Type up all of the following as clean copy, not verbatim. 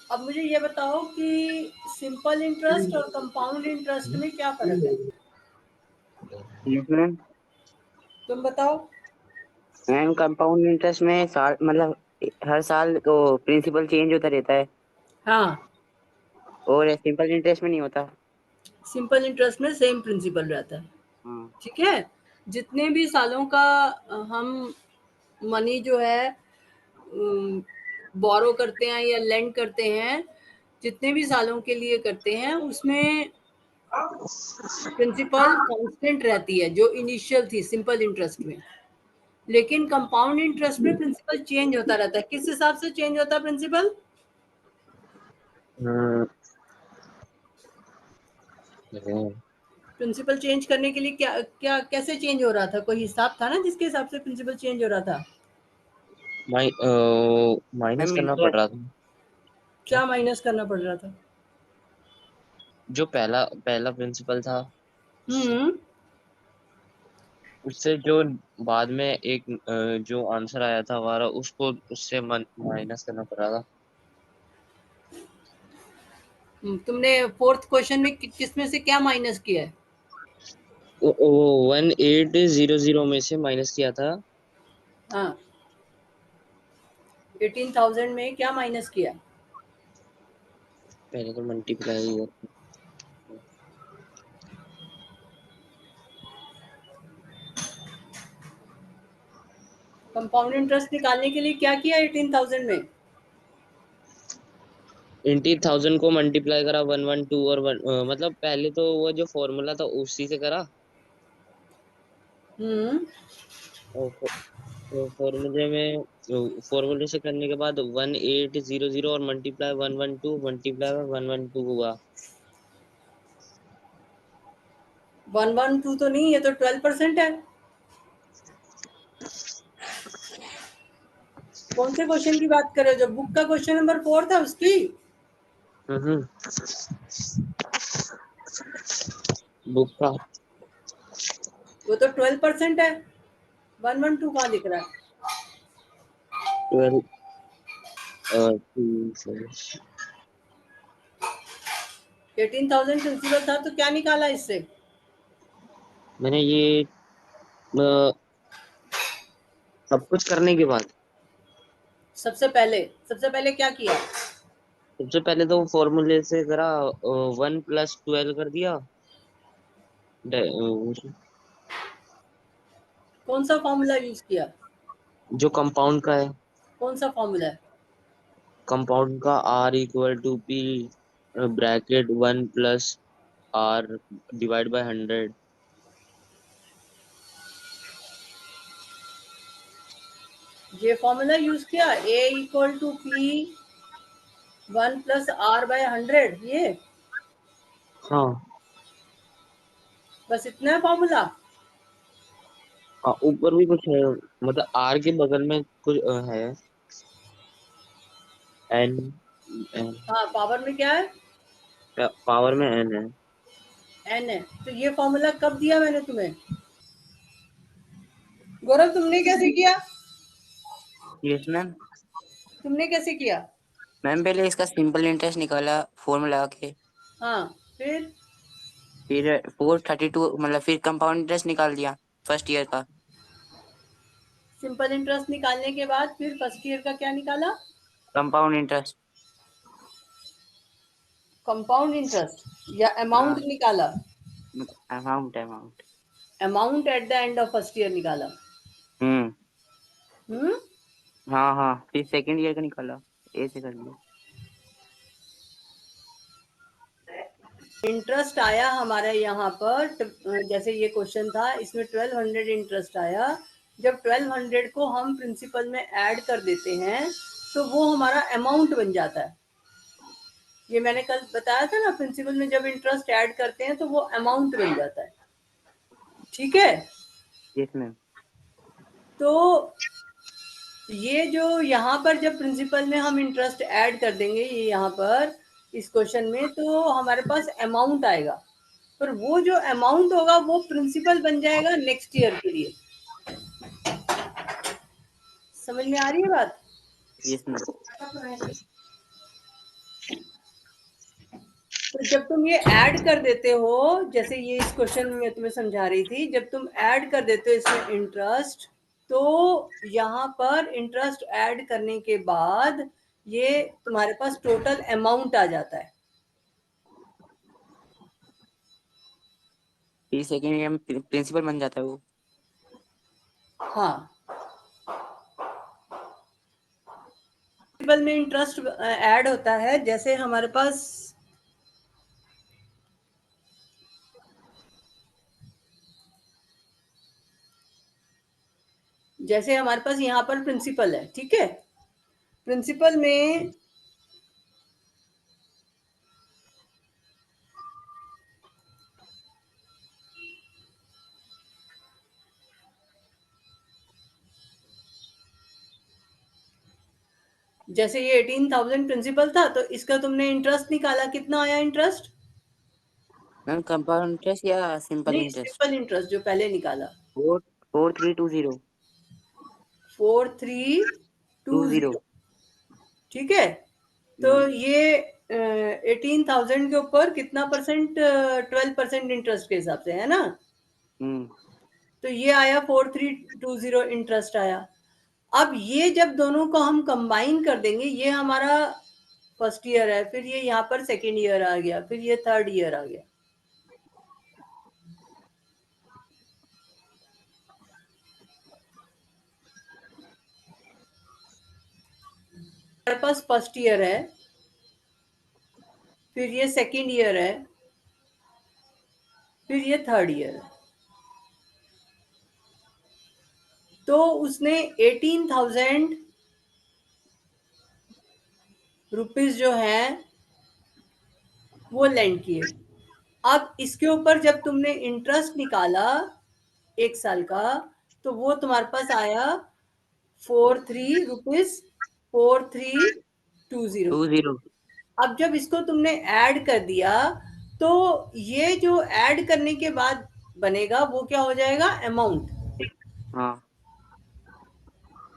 अब मुझे ये बताओ कि सिंपल इंटरेस्ट और कंपाउंड इंटरेस्ट में क्या फर्क है? Yes ma'am. तुम बताओ। मैम कंपाउंड इंटरेस्ट में साल मतलब हर साल को प्रिंसिपल चेंज होता रहता है हाँ, और सिंपल इंटरेस्ट में नहीं होता। सिंपल इंटरेस्ट में सेम प्रिंसिपल रहता है। हाँ। ठीक है। जितने भी सालों का हम मनी जो है बोरो करते हैं या लेंड करते हैं, जितने भी सालों के लिए करते हैं उसमें प्रिंसिपल कांस्टेंट रहती है जो इनिशियल थी सिंपल इंटरेस्ट में। लेकिन कंपाउंड इंटरेस्ट में प्रिंसिपल चेंज होता रहता है। किस हिसाब से चेंज होता है प्रिंसिपल? प्रिंसिपल चेंज करने के लिए क्या क्या कैसे चेंज हो रहा था? कोई हिसाब था ना जिसके हिसाब से प्रिंसिपल चेंज हो रहा था? माइनस मैम करना पड़ रहा था। क्या माइनस करना पड़ रहा था? जो पहला पहला प्रिंसिपल था हम्म। उससे जो बाद में एक जो आंसर आया था हमारा उसको उससे माइनस करना पड़ रहा था। तुमने फोर्थ क्वेश्चन में किस में से क्या माइनस किया है? वो 1800 में से माइनस किया था। हाँ, 18,000 में क्या माइनस किया? पहले तो मल्टीप्लाई हुआ। कंपाउंड इंटरेस्ट निकालने के लिए क्या किया 18,000 में? 18,000 को मल्टीप्लाई करा 112 और मतलब पहले तो वो जो फॉर्मूला था उसी से करा हम्म। और फॉर्मूले से करने के बाद 1800 और मल्टीप्लाई 112 मल्टीप्लाई 112 हुआ। 112 तो नहीं, ये तो 12% है। कौन से क्वेश्चन की बात कर रहे हो? जो बुक का क्वेश्चन नंबर 4 था उसकी? हम्म। बुक का वो तो 12% है। 112 कहाँ दिख रहा है? 12 18,000 प्रिंसिपल था तो क्या निकाला इससे? मैंने ये अ, सब कुछ करने के बाद सबसे पहले क्या किया? सबसे पहले तो फॉर्मूले से करा 1+12 कर दिया। कौन सा फॉर्मूला यूज किया? जो कंपाउंड का है कौन सा फॉर्मूला है? कंपाउंड का R=P bracket 1+R divide by 100। ये फॉर्मूला यूज किया A=P 1+R/100, ये हाँ। बस इतना है फॉर्मूला? ऊपर भी कुछ है मतलब R के बगल में कुछ है N। N हाँ, पावर में क्या है? पावर में N है। N है। तो ये फॉर्मूला कब दिया मैंने तुम्हें? गौरव, तुमने कैसे किया? Yes ma'am. तुमने कैसे किया? मैम पहले इसका सिंपल इंटरेस्ट निकाला फॉर्मूला लगा के, हाँ, फिर फिर 432 मतलब फिर कंपाउंड इंटरेस्ट निकाल दिया फर्स्ट ईयर का। सिंपल इंटरेस्ट निकालने के बाद फिर फर्स्ट ईयर का क्या निकाला? Compound interest. कंपाउंड इंटरेस्ट या अमाउंट हाँ, निकाला? Amount. Amount at the end of first year निकाला? हम्म। हम्म। हाँ हाँ, फिर सेकंड ईयर का निकाला, ऐसे कर लिया। इंटरेस्ट आया हमारे यहाँ पर जैसे ये क्वेश्चन था इसमें 1200 इंटरेस्ट आया। जब 1200 को हम प्रिंसिपल में ऐड कर देते हैं तो वो हमारा अमाउंट बन जाता है। ये मैंने कल बताया था ना, प्रिंसिपल में जब इंटरेस्ट ऐड करते हैं तो वो अमाउंट बन जाता है। ठीक है। Yes ma'am. तो ये जो यहाँ पर जब प्रिंसिपल में हम इंटरेस्ट ऐड कर देंगे ये यहाँ पर इस क्वेश्चन में, तो हमारे पास अमाउंट आएगा। पर वो जो अमाउंट होगा वो प्रिंसिपल बन जाएगा नेक्स्ट ईयर के लिए। समझ में आ रही है बात? Yes ma'am. तो जब तुम ये ऐड कर देते हो, जैसे ये इस क्वेश्चन में मैं तुम्हें समझा रही थी, जब तुम ऐड कर देते हो इसमें इंटरेस्ट, तो यहाँ पर इंटरेस्ट ऐड करने के बाद ये तुम्हारे पास टोटल अमाउंट आ जाता है। फिर सेकेंड ईयर में प्रिंसिपल बन जाता है वो। हाँ, प्रिंसिपल में इंटरेस्ट ऐड होता है। जैसे हमारे पास यहाँ पर प्रिंसिपल है, ठीक है। प्रिंसिपल में जैसे ये 18,000 प्रिंसिपल था, तो इसका तुमने इंटरेस्ट निकाला, कितना आया इंटरेस्ट? मैम कंपाउंड इंटरेस्ट या सिंपल नहीं, इंटरेस्ट? सिंपल इंटरेस्ट जो पहले निकाला। 4320। 4320, ठीक है। तो ये 18,000 के ऊपर कितना परसेंट? 12% इंटरेस्ट के हिसाब से, है ना। तो ये आया 4320 इंटरेस्ट आया। अब ये जब दोनों को हम कंबाइन कर देंगे, ये हमारा फर्स्ट ईयर है, फिर ये यहाँ पर सेकेंड ईयर आ गया, फिर ये थर्ड ईयर आ गया। हमारे पास फर्स्ट ईयर है, फिर ये सेकेंड ईयर है, फिर ये थर्ड ईयर है। तो उसने 18,000 रुपीज जो है वो लेंड किए। अब इसके ऊपर जब तुमने इंटरेस्ट निकाला 1 साल का, तो वो तुम्हारे पास आया 4320। अब जब इसको तुमने ऐड कर दिया, तो ये जो ऐड करने के बाद बनेगा वो क्या हो जाएगा? अमाउंट। हाँ।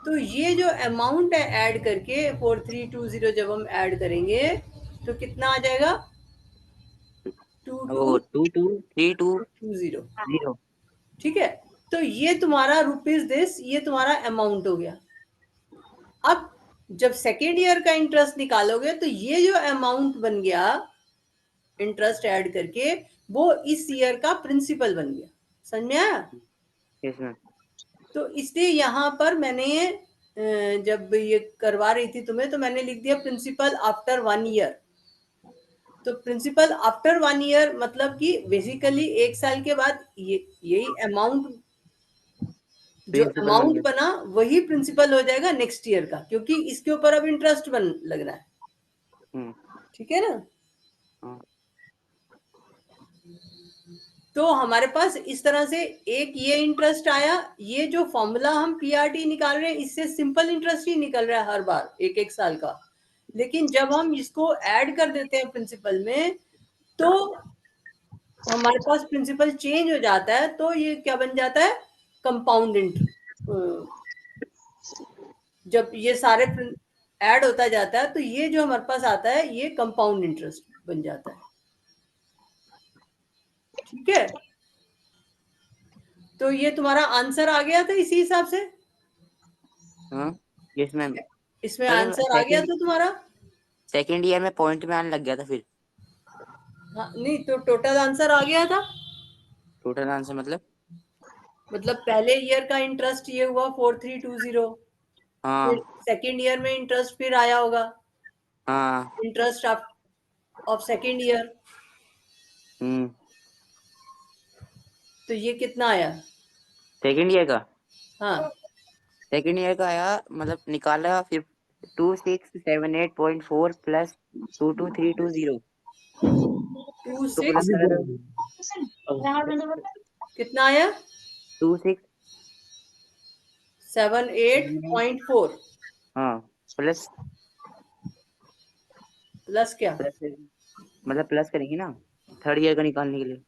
तो ये जो अमाउंट है ऐड करके 4320 जब हम ऐड करेंगे तो कितना आ जाएगा? 223220, ठीक है। तो ये तुम्हारा रुपीज दिस, ये तुम्हारा अमाउंट हो गया। अब जब सेकेंड ईयर का इंटरेस्ट निकालोगे तो ये जो अमाउंट बन गया इंटरेस्ट ऐड करके, वो इस ईयर का प्रिंसिपल बन गया। समझ में आया? Yes ma'am. तो इसलिए यहाँ पर मैंने जब ये करवा रही थी तुम्हें, तो मैंने लिख दिया प्रिंसिपल आफ्टर 1 ईयर। तो प्रिंसिपल आफ्टर 1 ईयर मतलब कि बेसिकली 1 साल के बाद यही अमाउंट, जो प्रिंसिपल बन अमाउंट गया। बना वही प्रिंसिपल हो जाएगा नेक्स्ट ईयर का, क्योंकि इसके ऊपर अब इंटरेस्ट लग रहा है। ठीक है ना। हाँ। तो हमारे पास इस तरह से एक ये इंटरेस्ट आया। ये जो फॉर्मूला हम पीआरटी निकाल रहे हैं, इससे सिंपल इंटरेस्ट ही निकल रहा है हर बार 1-1 साल का। लेकिन जब हम इसको ऐड कर देते हैं प्रिंसिपल में, तो हमारे पास प्रिंसिपल चेंज हो जाता है। तो ये क्या बन जाता है? Compound interest. जब ये सारे ऐड होता जाता है, तो ये जो हमारे पास आता है ये कंपाउंड इंटरेस्ट बन जाता है। ठीक है। तो ये तुम्हारा आंसर आ गया था इसी हिसाब से। हाँ यस मैम। इसमें आंसर आ गया था तुम्हारा। सेकेंड ईयर में पॉइंट में आने लग गया था फिर। हाँ, नहीं तो टोटल आंसर आ गया था। टोटल आंसर मतलब पहले ईयर का इंटरेस्ट ये हुआ 4320। हाँ फिर सेकेंड ईयर में इंटरेस्ट फिर आया होगा, हाँ। Interest of second year. तो ये कितना आया? सेकेंड ईयर का? हाँ, सेकेंड ईयर का आया, मतलब निकाला फिर 2678.4 प्लस 22320। 26 कितना आया? 78.4 हाँ प्लस प्लस क्या? मतलब प्लस करेंगे ना थर्ड ईयर का निकालने के लिए।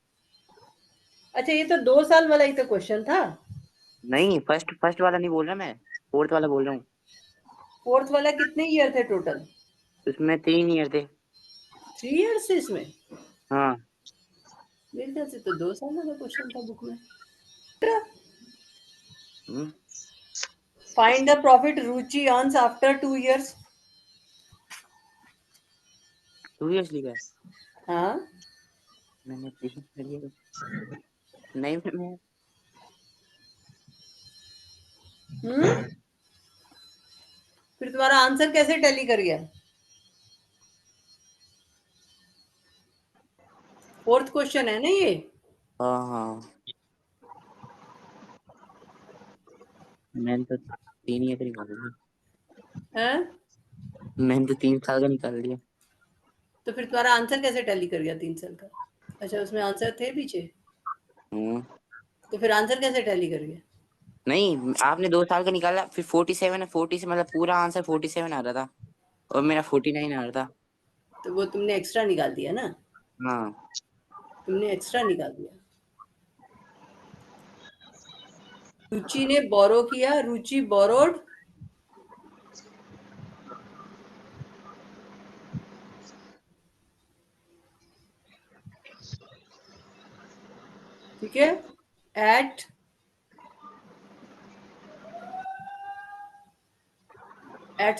अच्छा, ये तो 2 साल वाला ही तो क्वेश्चन था। नहीं, फर्स्ट वाला नहीं बोल रहा मैं, फोर्थ वाला बोल रहा हूँ। फोर्थ वाला कितने ईयर थे टोटल? उसमें 3 ईयर थे। 3 ईयर्स इसमें। हाँ मेरे ख्याल से तो 2 साल का क्वेश्चन था बुक में। Find the profit Ruchi earns after 2 years। 2 years लिखा है। हाँ मैंने नहीं मैं फिर तुम्हारा आंसर कैसे टैली कर गया? 4th क्वेश्चन है ना ये? हाँ मैंने तो 3 ईयर का निकाल लिया। हैं? मैंने तो 3 साल का निकाल लिया। तो फिर तुम्हारा आंसर कैसे टैली कर गया 3 साल का? अच्छा उसमें आंसर थे पीछे, तो फिर आंसर कैसे टैली कर गया? नहीं आपने 2 साल का निकाला, फिर 47 है, 40 से मतलब पूरा आंसर 47 आ रहा था और मेरा 49 आ रहा था। तो वो तुमने एक्स्ट्रा निकाल दिया ना, हाँ तुमने एक्स्ट्रा निकाल दिया। रुचि ने बोरो किया, रुचि बोरोड, ठीक है, एट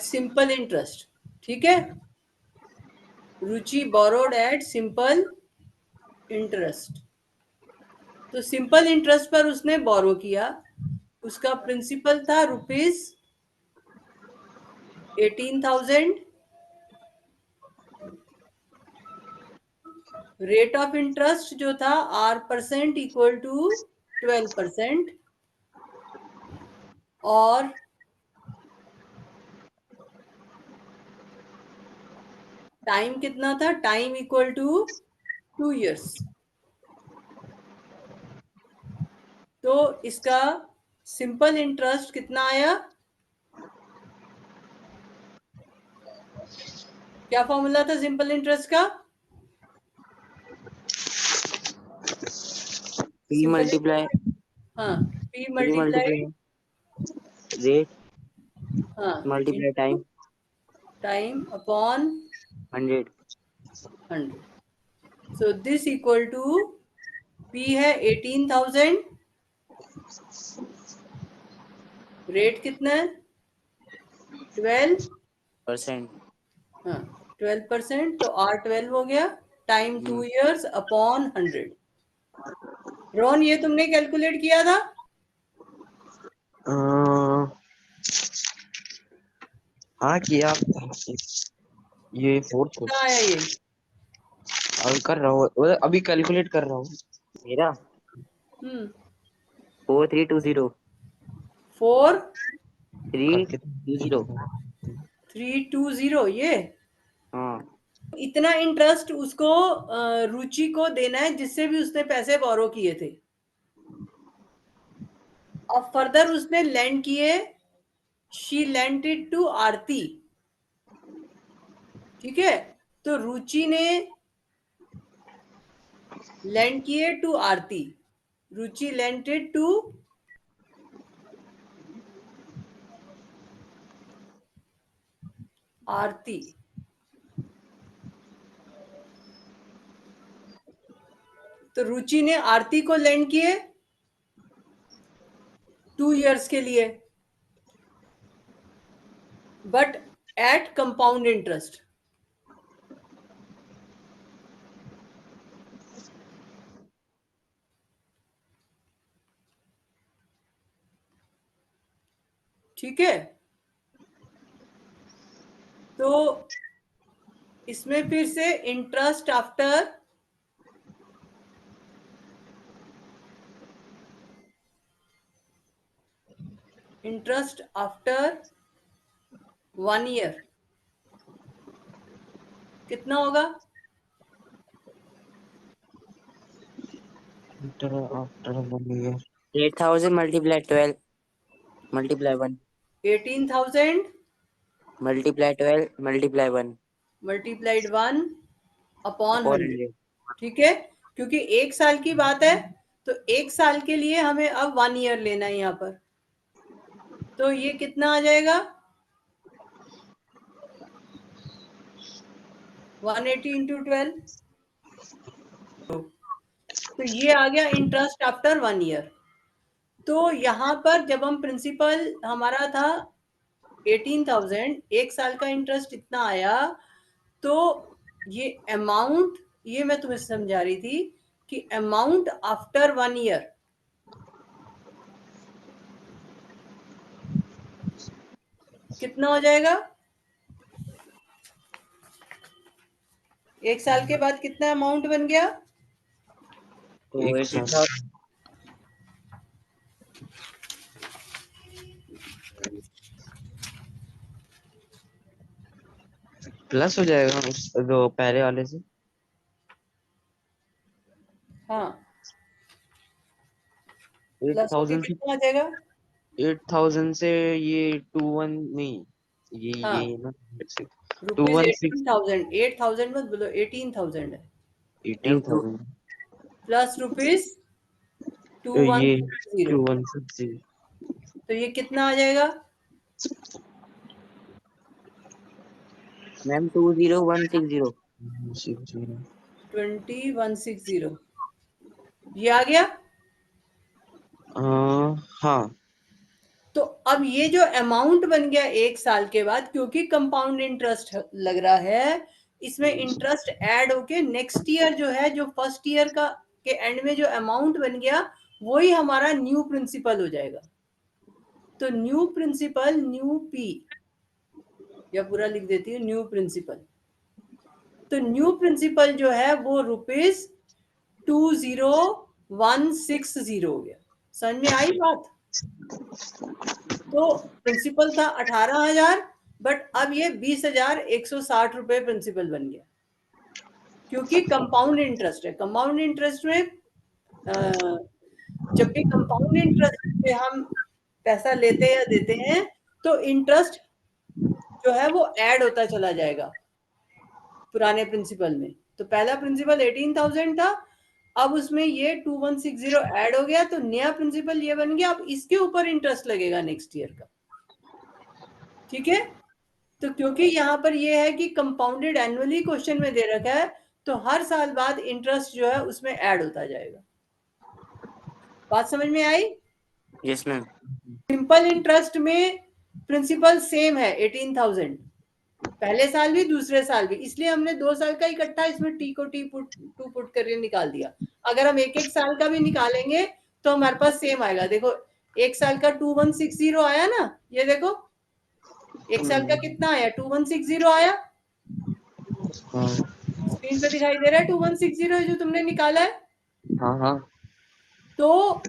सिंपल इंटरेस्ट, ठीक है, रुचि बोरोड एट सिंपल इंटरेस्ट। तो सिंपल इंटरेस्ट पर उसने बोरो किया, उसका प्रिंसिपल था ₹18,000, रेट ऑफ इंटरेस्ट जो था R% इक्वल टू 12%, और टाइम कितना था? Time equal to 2 years। तो इसका सिंपल इंटरेस्ट कितना आया? क्या फॉर्मूला था सिंपल इंटरेस्ट का? P मल्टीप्लाई हाँ, P P multiply, multiply rate हाँ, multiply time time upon 100। 100। So this equal to P है 18,000, रेट कितना है? परसेंट 12%, तो R12 हो गया, टाइम 2 years अपॉन 100। रोहन ये तुमने कैलकुलेट किया था? हाँ किया। ये 4th कितना आया ये? अभी कर रहा हूँ, अभी कैलकुलेट कर रहा हूँ। मेरा 4320 4 करके 320। 320 ये। हाँ इतना इंटरेस्ट उसको रुचि को देना है जिससे भी उसने पैसे बोरो किए थे, और फर्दर उसने लैंड किए, she lent it to Aarti, ठीक है। तो रुचि ने लैंड किए to Aarti, Ruchi lent it to Aarti. तो रुचि ने आरती को लैंड किए 2 years के लिए, बट एट कंपाउंड इंटरेस्ट, ठीक है। तो इसमें फिर से interest after interest after 1 year कितना होगा? After 1 year 8000 multiply 12 multiply 1 18,000 multiply 12 multiply 1 multiplied 1 upon upon 100, 100। ठीक है। क्योंकि 1 साल की बात है, तो 1 साल के लिए हमें अब 1 year लेना है यहाँ पर। तो ये कितना आ जाएगा? 180 into 12, तो ये आ गया इंटरेस्ट आफ्टर 1 ईयर। तो यहाँ पर जब हम प्रिंसिपल हमारा था 18,000, 1 साल का इंटरेस्ट इतना आया, तो ये अमाउंट, ये मैं तुम्हें समझा रही थी कि अमाउंट आफ्टर 1 ईयर कितना हो जाएगा? 1 साल के बाद कितना अमाउंट बन गया? तो 80,000 प्लस हो जाएगा उस जो पहले वाले से। हाँ, प्लस होके 8,000 से कितना आ जाएगा? 8,000 से ये 21 नहीं, ये हाँ, ना रुपीज 216 18,000, 8,000 मत बोलो, 18,000 है, 18,000 प्लस रुपीज ये 2160, 2160 तो ये कितना आ जाएगा? मैम 20160। 2160, ये आ गया। हाँ। तो अब ये जो अमाउंट बन गया 1 साल के बाद, क्योंकि कंपाउंड इंटरेस्ट लग रहा है, इसमें इंटरेस्ट ऐड होके नेक्स्ट ईयर जो है, जो फर्स्ट ईयर का के एंड में जो अमाउंट बन गया, वही हमारा न्यू प्रिंसिपल हो जाएगा। तो न्यू प्रिंसिपल, न्यू पी, या पूरा लिख देती हूँ न्यू प्रिंसिपल। तो न्यू प्रिंसिपल जो है वो रुपीज 20,160 हो गया। समझ में आई बात? तो प्रिंसिपल था 18,000, बट अब ये 20,160 रुपए प्रिंसिपल बन गया, क्योंकि कंपाउंड इंटरेस्ट है। कंपाउंड इंटरेस्ट में जब भी कंपाउंड इंटरेस्ट पे हम पैसा लेते या देते हैं, तो इंटरेस्ट जो है वो ऐड होता चला जाएगा पुराने प्रिंसिपल में। तो पहला प्रिंसिपल 18,000 था, अब उसमें ये 2160 ऐड हो गया, तो नया प्रिंसिपल ये बन गया। अब इसके ऊपर इंटरेस्ट लगेगा नेक्स्ट ईयर का, ठीक है? तो क्योंकि यहाँ पर ये है कि कंपाउंडेड एनुअली क्वेश्चन में दे रखा है, तो हर साल बाद इंटरेस्ट जो है उसमें ऐड होता जाएगा। बात समझ में आई? Yes ma'am. सिंपल इंटरेस्ट में प्रिंसिपल सेम है 18,000, पहले साल भी दूसरे साल भी, इसलिए हमने 2 साल का इकट्ठा इसमें टी को टी पुट करके निकाल दिया। अगर हम एक एक साल का भी निकालेंगे तो हमारे पास सेम आएगा। देखो, 1 साल का 2160 आया ना, ये देखो 1 साल का कितना आया, 2160 आया, हाँ स्क्रीन पे दिखाई दे रहा है 2160 जो तुमने निकाला है। हाँ हाँ। तो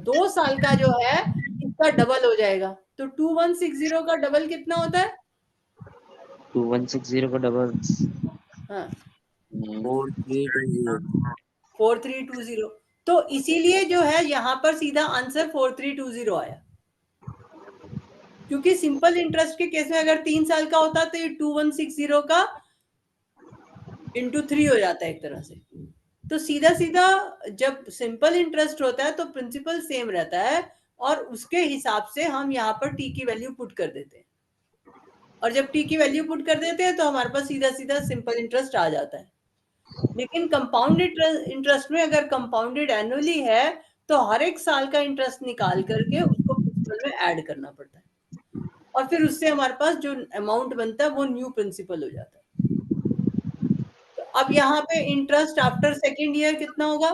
2 साल का जो है इसका डबल हो जाएगा। तो 2160 का डबल कितना होता है? 2160 का डबल हाँ, 4320। 4320। तो इसीलिए जो है यहाँ पर सीधा आंसर 4320 आया, क्योंकि सिंपल इंटरेस्ट के केस में अगर 3 साल का होता तो ये 2160 का इंटू 3 हो जाता है एक तरह से। तो सीधा सीधा जब सिंपल इंटरेस्ट होता है तो प्रिंसिपल सेम रहता है, और उसके हिसाब से हम यहाँ पर टी की वैल्यू पुट कर देते हैं, और जब टी की वैल्यू पुट कर देते हैं तो हमारे पास सीधा सीधा सिंपल इंटरेस्ट आ जाता है। लेकिन कंपाउंडेड इंटरेस्ट में अगर कंपाउंडेड एनुअली है, तो हर एक साल का इंटरेस्ट निकाल करके उसको प्रिंसिपल में ऐड करना पड़ता है, और फिर उससे हमारे पास जो अमाउंट बनता है वो न्यू प्रिंसिपल हो जाता है। तो अब यहाँ पे इंटरेस्ट आफ्टर सेकेंड ईयर कितना होगा?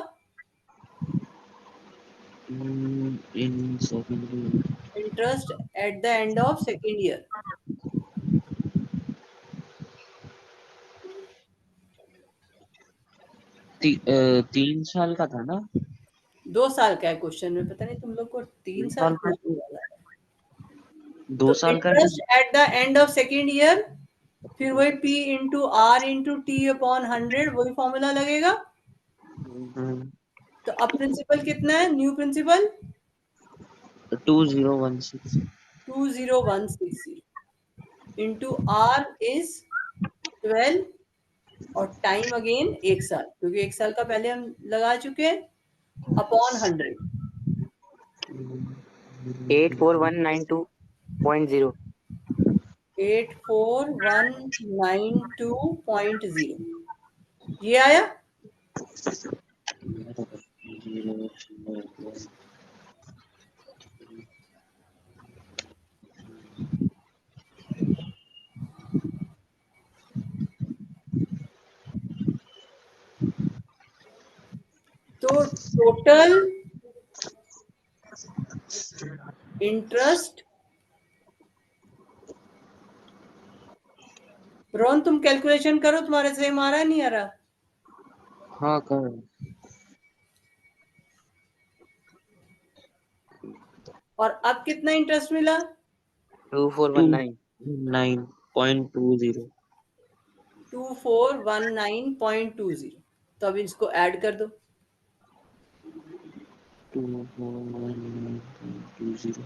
In second interest at the end of second year, तीन साल का था ना? 2 साल का है क्वेश्चन में, पता नहीं तुम लोग को 3 2 साल साल का, क्यों वाला है। 2 तो साल का है। Interest at the end of second year, फिर वही P into R into T upon 100, वही फॉर्मूला लगेगा। तो अब प्रिंसिपल कितना है, new principal 2016 20,160 into R is 12, और टाइम अगेन 1 साल, क्योंकि 1 साल का पहले हम लगा चुके हैं, अपॉन 100, 84192.0। 84192.0, ये आया। तो टोटल इंटरेस्ट, रोहन तुम कैलकुलेशन करो, तुम्हारे से आ रहा नहीं आ रहा? हाँ कर। और अब कितना इंटरेस्ट मिला? 2419। 9.20। 2419.20। तो अब इसको ऐड कर दो। 2419.20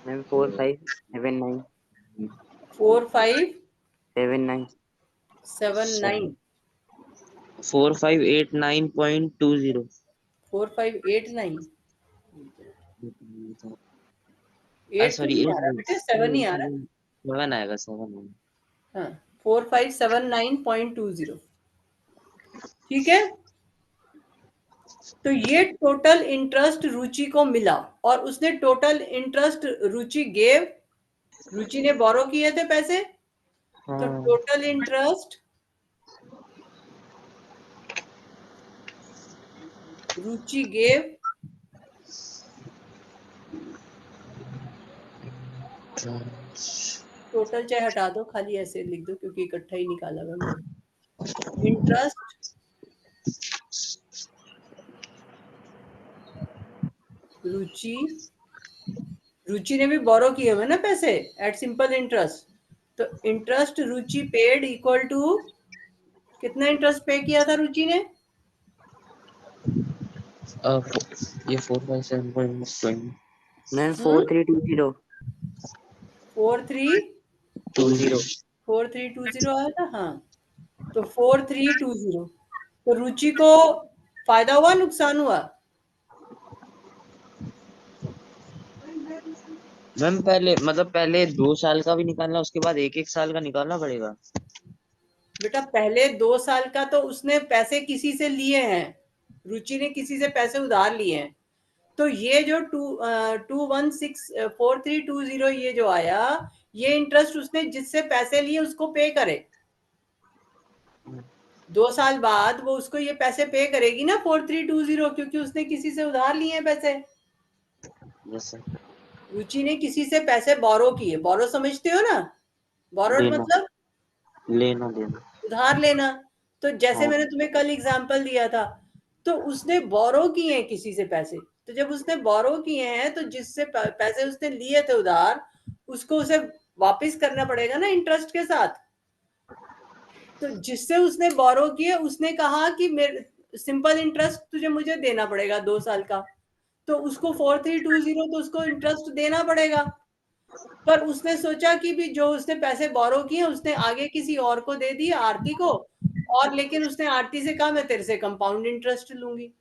मैम 4579। 4579। 79। 4589.20। 4589। 8 तो सॉरी नहीं आ 8 रहा बेटे, 7 ही आ रहा। 7 आएगा 7। हाँ, 4579.20। ठीक है, तो ये टोटल इंटरेस्ट रुचि को मिला, और उसने टोटल इंटरेस्ट रुचि गेव, रुचि ने बोरो किए थे पैसे, तो हाँ टोटल इंटरेस्ट रुचि गेव, टोटल चाहे हटा दो, खाली ऐसे लिख दो क्योंकि इकट्ठा ही निकाला हुआ मैंने। इंटरेस्ट रुचि, रुचि ने भी बोरो किए हुए ना पैसे एट सिंपल इंटरेस्ट, तो इंटरेस्ट रुचि पेड इक्वल टू, कितना इंटरेस्ट पे किया था रुचि ने? ये 457.20। मैम 4320। 4320 आया था, हाँ, तो 4320। तो रुचि को फायदा हुआ नुकसान हुआ? मैम पहले 2 साल का भी निकालना, उसके बाद 1-1 साल का निकालना पड़ेगा। बेटा पहले 2 साल का तो उसने पैसे किसी से लिए हैं, रुचि ने किसी से पैसे उधार लिए हैं, तो ये जो 2164320 ये जो आया, ये इंटरेस्ट उसने जिससे पैसे लिए उसको पे करे। 2 साल बाद वो उसको ये पैसे पे करेगी ना 4320, क्योंकि उसने किसी से उधार लिए हैं पैसे। Yes sir. रुचि ने किसी से पैसे बोरो किए, बोरो समझते हो ना, बोरोड लेना मतलब लेना देना। उधार लेना। तो जैसे हाँ मैंने तुम्हें कल एग्जांपल दिया था, तो उसने बोरो किए हैं किसी से पैसे, तो जब उसने बोरो किए हैं तो जिससे पैसे उसने लिए थे उधार, उसको उसे वापस करना पड़ेगा ना इंटरेस्ट के साथ। तो जिससे उसने बोरो किए उसने कहा कि मेरे सिंपल इंटरेस्ट तुझे मुझे देना पड़ेगा 2 साल का, तो उसको 4320 तो उसको इंटरेस्ट देना पड़ेगा। पर उसने सोचा कि भी जो उसने पैसे बोरो किए उसने आगे किसी और को दे दिए, आरती को, और लेकिन उसने आरती से कहा मैं तेरे से कंपाउंड इंटरेस्ट लूंगी।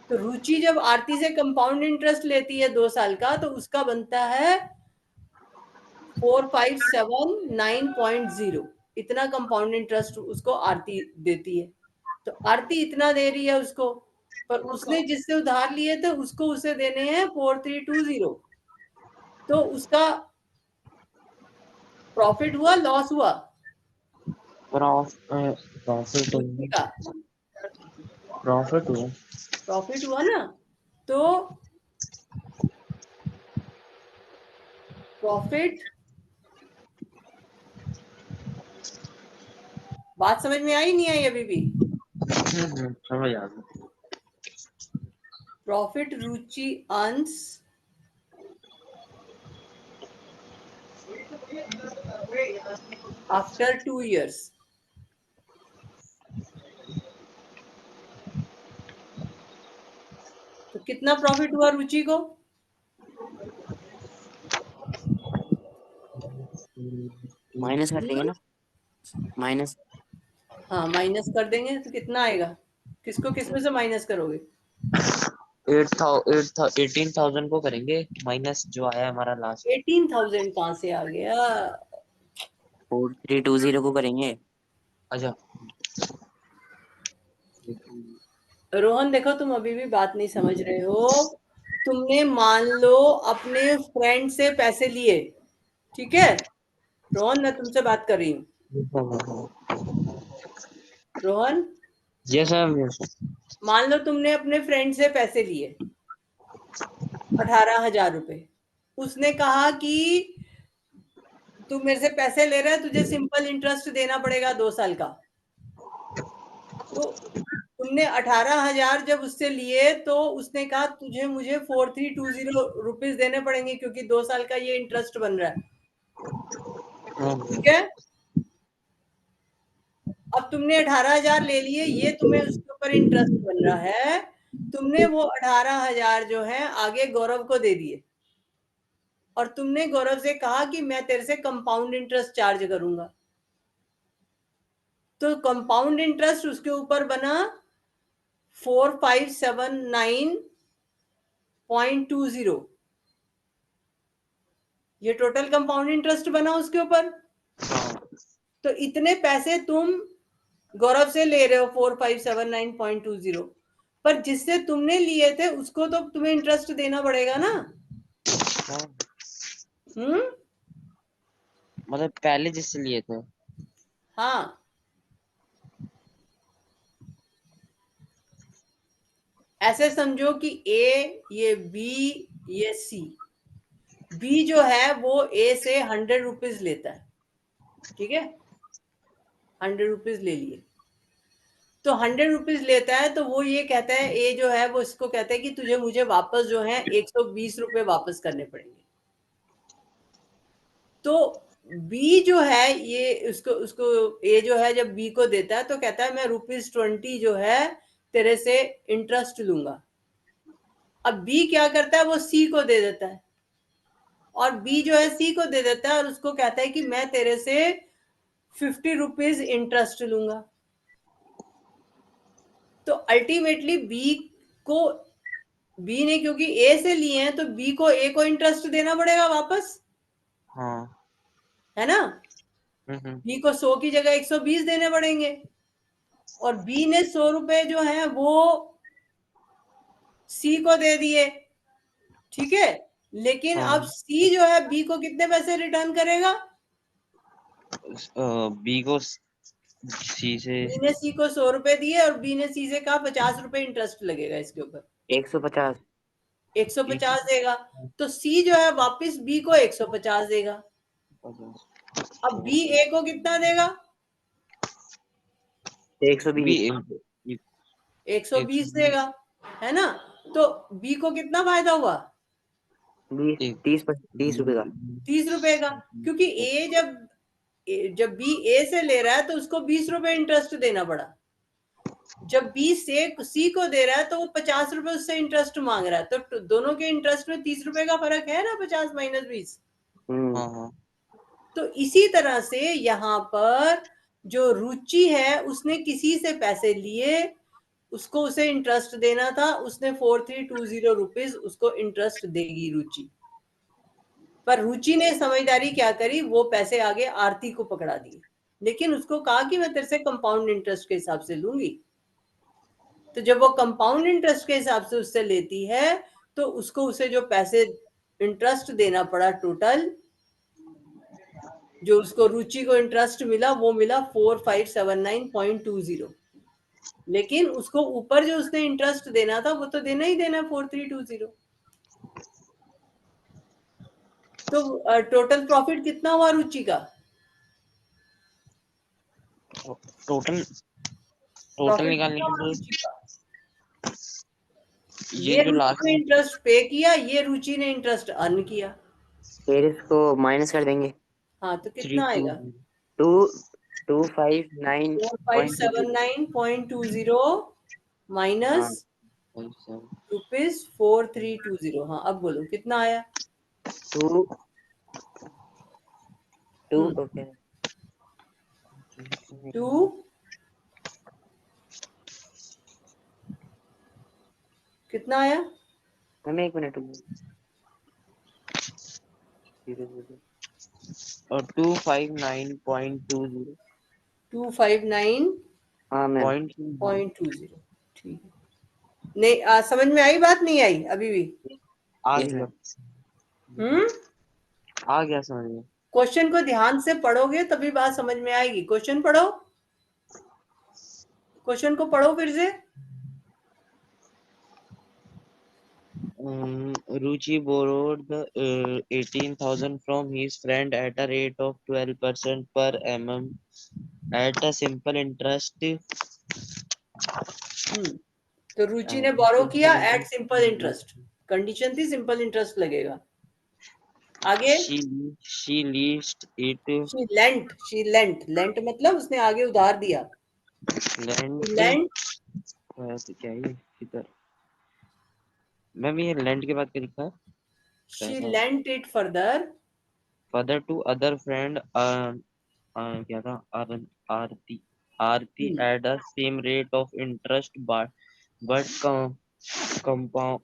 तो रुचि जब आरती से कंपाउंड इंटरेस्ट लेती है 2 साल का, तो उसका बनता है 4579.0, इतना कंपाउंड इंटरेस्ट उसको आरती देती है। तो आरती इतना दे रही है उसको, पर उसने जिससे उधार लिए थे उसको उसे देने हैं 4320। तो उसका प्रॉफिट हुआ लॉस हुआ? प्रॉफिट रुचि का प्रॉफिट हुआ। प्रॉफिट हुआ ना, तो प्रॉफिट, बात समझ में आई नहीं आई अभी भी? समझ आ गया। प्रॉफिट रुचि अर्न्स आफ्टर 2 years। तो कितना प्रॉफिट हुआ रुचि को? माइनस कर देंगे ना, माइनस। हाँ माइनस कर देंगे तो कितना आएगा? किसको किसमें से माइनस करोगे? 18,000 को करेंगे माइनस जो आया हमारा लास्ट। 18,000 कहाँ से आ गया? 4320 को करेंगे। अच्छा रोहन देखो, तुम अभी भी बात नहीं समझ रहे हो। तुमने मान लो अपने फ्रेंड से पैसे लिए, ठीक है रोहन, मैं तुमसे बात कर रही हूँ। Rohan, yes ma'am. मान लो तुमने अपने फ्रेंड से पैसे लिए 18,000 रुपए। उसने कहा कि तू मेरे से पैसे ले रहा है, तुझे सिंपल इंटरेस्ट देना पड़ेगा 2 साल का। तो तुमने 18,000 जब उससे लिए तो उसने कहा तुझे मुझे 4320 देने पड़ेंगे क्योंकि 2 साल का ये इंटरेस्ट बन रहा है, ठीक है। अब तुमने 18,000 ले लिए, ये तुम्हें उसके ऊपर इंटरेस्ट बन रहा है। तुमने वो 18,000 जो है आगे गौरव को दे दिए और तुमने गौरव से कहा कि मैं तेरे से कंपाउंड इंटरेस्ट चार्ज करूंगा। तो कंपाउंड इंटरेस्ट उसके ऊपर बना 4579.20। ये टोटल कंपाउंड इंटरेस्ट बना उसके ऊपर। तो इतने पैसे तुम गौरव से ले रहे हो 4579.20, पर जिससे तुमने लिए थे उसको तो तुम्हें इंटरेस्ट देना पड़ेगा ना। मतलब पहले जिससे लिए थे। हाँ, ऐसे समझो कि ए, ये बी, ये सी। बी जो है वो ए से 100 रुपीज लेता है, ठीक है, 100 रुपीज ले लिए। तो 100 रुपीज लेता है तो वो ये कहता है, ए जो है वो इसको कहता है कि तुझे मुझे वापस जो है 120 रुपए वापस करने पड़ेंगे। तो बी जो है ये उसको उसको ए जो है जब बी को देता है तो कहता है मैं ₹20 जो है तेरे से इंटरेस्ट लूंगा। अब बी क्या करता है, वो सी को दे देता है, और बी जो है सी को दे देता है और उसको कहता है कि मैं तेरे से 50 रुपीज इंटरेस्ट लूंगा। तो अल्टीमेटली को बी ने क्योंकि ए से लिए हैं तो बी को ए को इंटरेस्ट देना पड़ेगा वापस, हाँ। है ना। हम्म। बी को 100 की जगह 120 देने पड़ेंगे, और बी ने 100 रुपए जो है वो सी को दे दिए, ठीक है। लेकिन हाँ। अब सी जो है बी को कितने पैसे रिटर्न करेगा? बी को सी से बी ने सी को 100 रुपए दिए और बी ने सी से कहा 50 रुपए इंटरेस्ट लगेगा इसके ऊपर, 150। 150 देगा। तो सी जो है वापस बी को 150 देगा। अब बी ए को कितना देगा? 120। बी 120 देगा, है ना। तो बी को कितना फायदा हुआ? 30 रुपए का। 30 रुपए का, क्योंकि ए जब बी ए से ले रहा है तो उसको 20 रुपए इंटरेस्ट देना पड़ा। जब बी से सी को दे रहा है तो वो 50 रुपए उससे इंटरेस्ट मांग रहा है, तो दोनों के इंटरेस्ट में 30 रुपए का फर्क है ना, 50 माइनस 20। हाँ। तो इसी तरह से यहाँ पर जो रुचि है उसने किसी से पैसे लिए, उसको उसे इंटरेस्ट देना था, उसने 4320 रुपीज उसको इंटरेस्ट देगी रुचि। पर रुचि ने समझदारी क्या करी, वो पैसे आगे आरती को पकड़ा दिए, लेकिन उसको कहा कि मैं तेरे से कंपाउंड इंटरेस्ट के हिसाब से लूंगी। तो जब वो कंपाउंड इंटरेस्ट के हिसाब से उससे लेती है तो उसको उसे जो पैसे इंटरेस्ट देना पड़ा टोटल, जो उसको रुचि को इंटरेस्ट मिला वो मिला 4579.20। लेकिन उसको ऊपर जो उसने इंटरेस्ट देना था वो तो देना ही देना 4320। तो टोटल प्रॉफिट कितना हुआ रुचि का? टोटल प्रॉफिट निकालने कितना के हुआ लिए रुचि का? ये ये जो रुचि लास्ट ने इंटरेस्ट पे किया, ये रुचि ने इंटरेस्ट अर्न किया। फिर इसको माइनस कर देंगे। हाँ, तो थ्री कितना टू आएगा? 2259.20। 4579.20 माइनस हाँ। ₹4320। हाँ, अब बोलो कितना आया? To to hmm, okay. 2 कितना आया? मैम एक मिनट और 259.20 259.20 हाँ मैम ठीक है। नहीं समझ में आई बात, नहीं आई अभी भी? आ यस गया मैम आ गया समझ में। क्वेश्चन को ध्यान से पढ़ोगे तभी बात समझ में आएगी। क्वेश्चन पढ़ो, क्वेश्चन को पढ़ो फिर से। Ruchi borrowed the 18,000 from his friend at a rate of 12% per annum at a simple interest. तो रुचि ने बोरो किया एट सिंपल इंटरेस्ट, कंडीशन थी सिंपल इंटरेस्ट लगेगा। आगे She leased it. She lent मतलब उसने आगे उधार दिया। Lent. क्या है इधर मैम, ये lent के बाद क्या लिखा है? She lent it further to other friend क्या था आरती at the same rate of interest but compound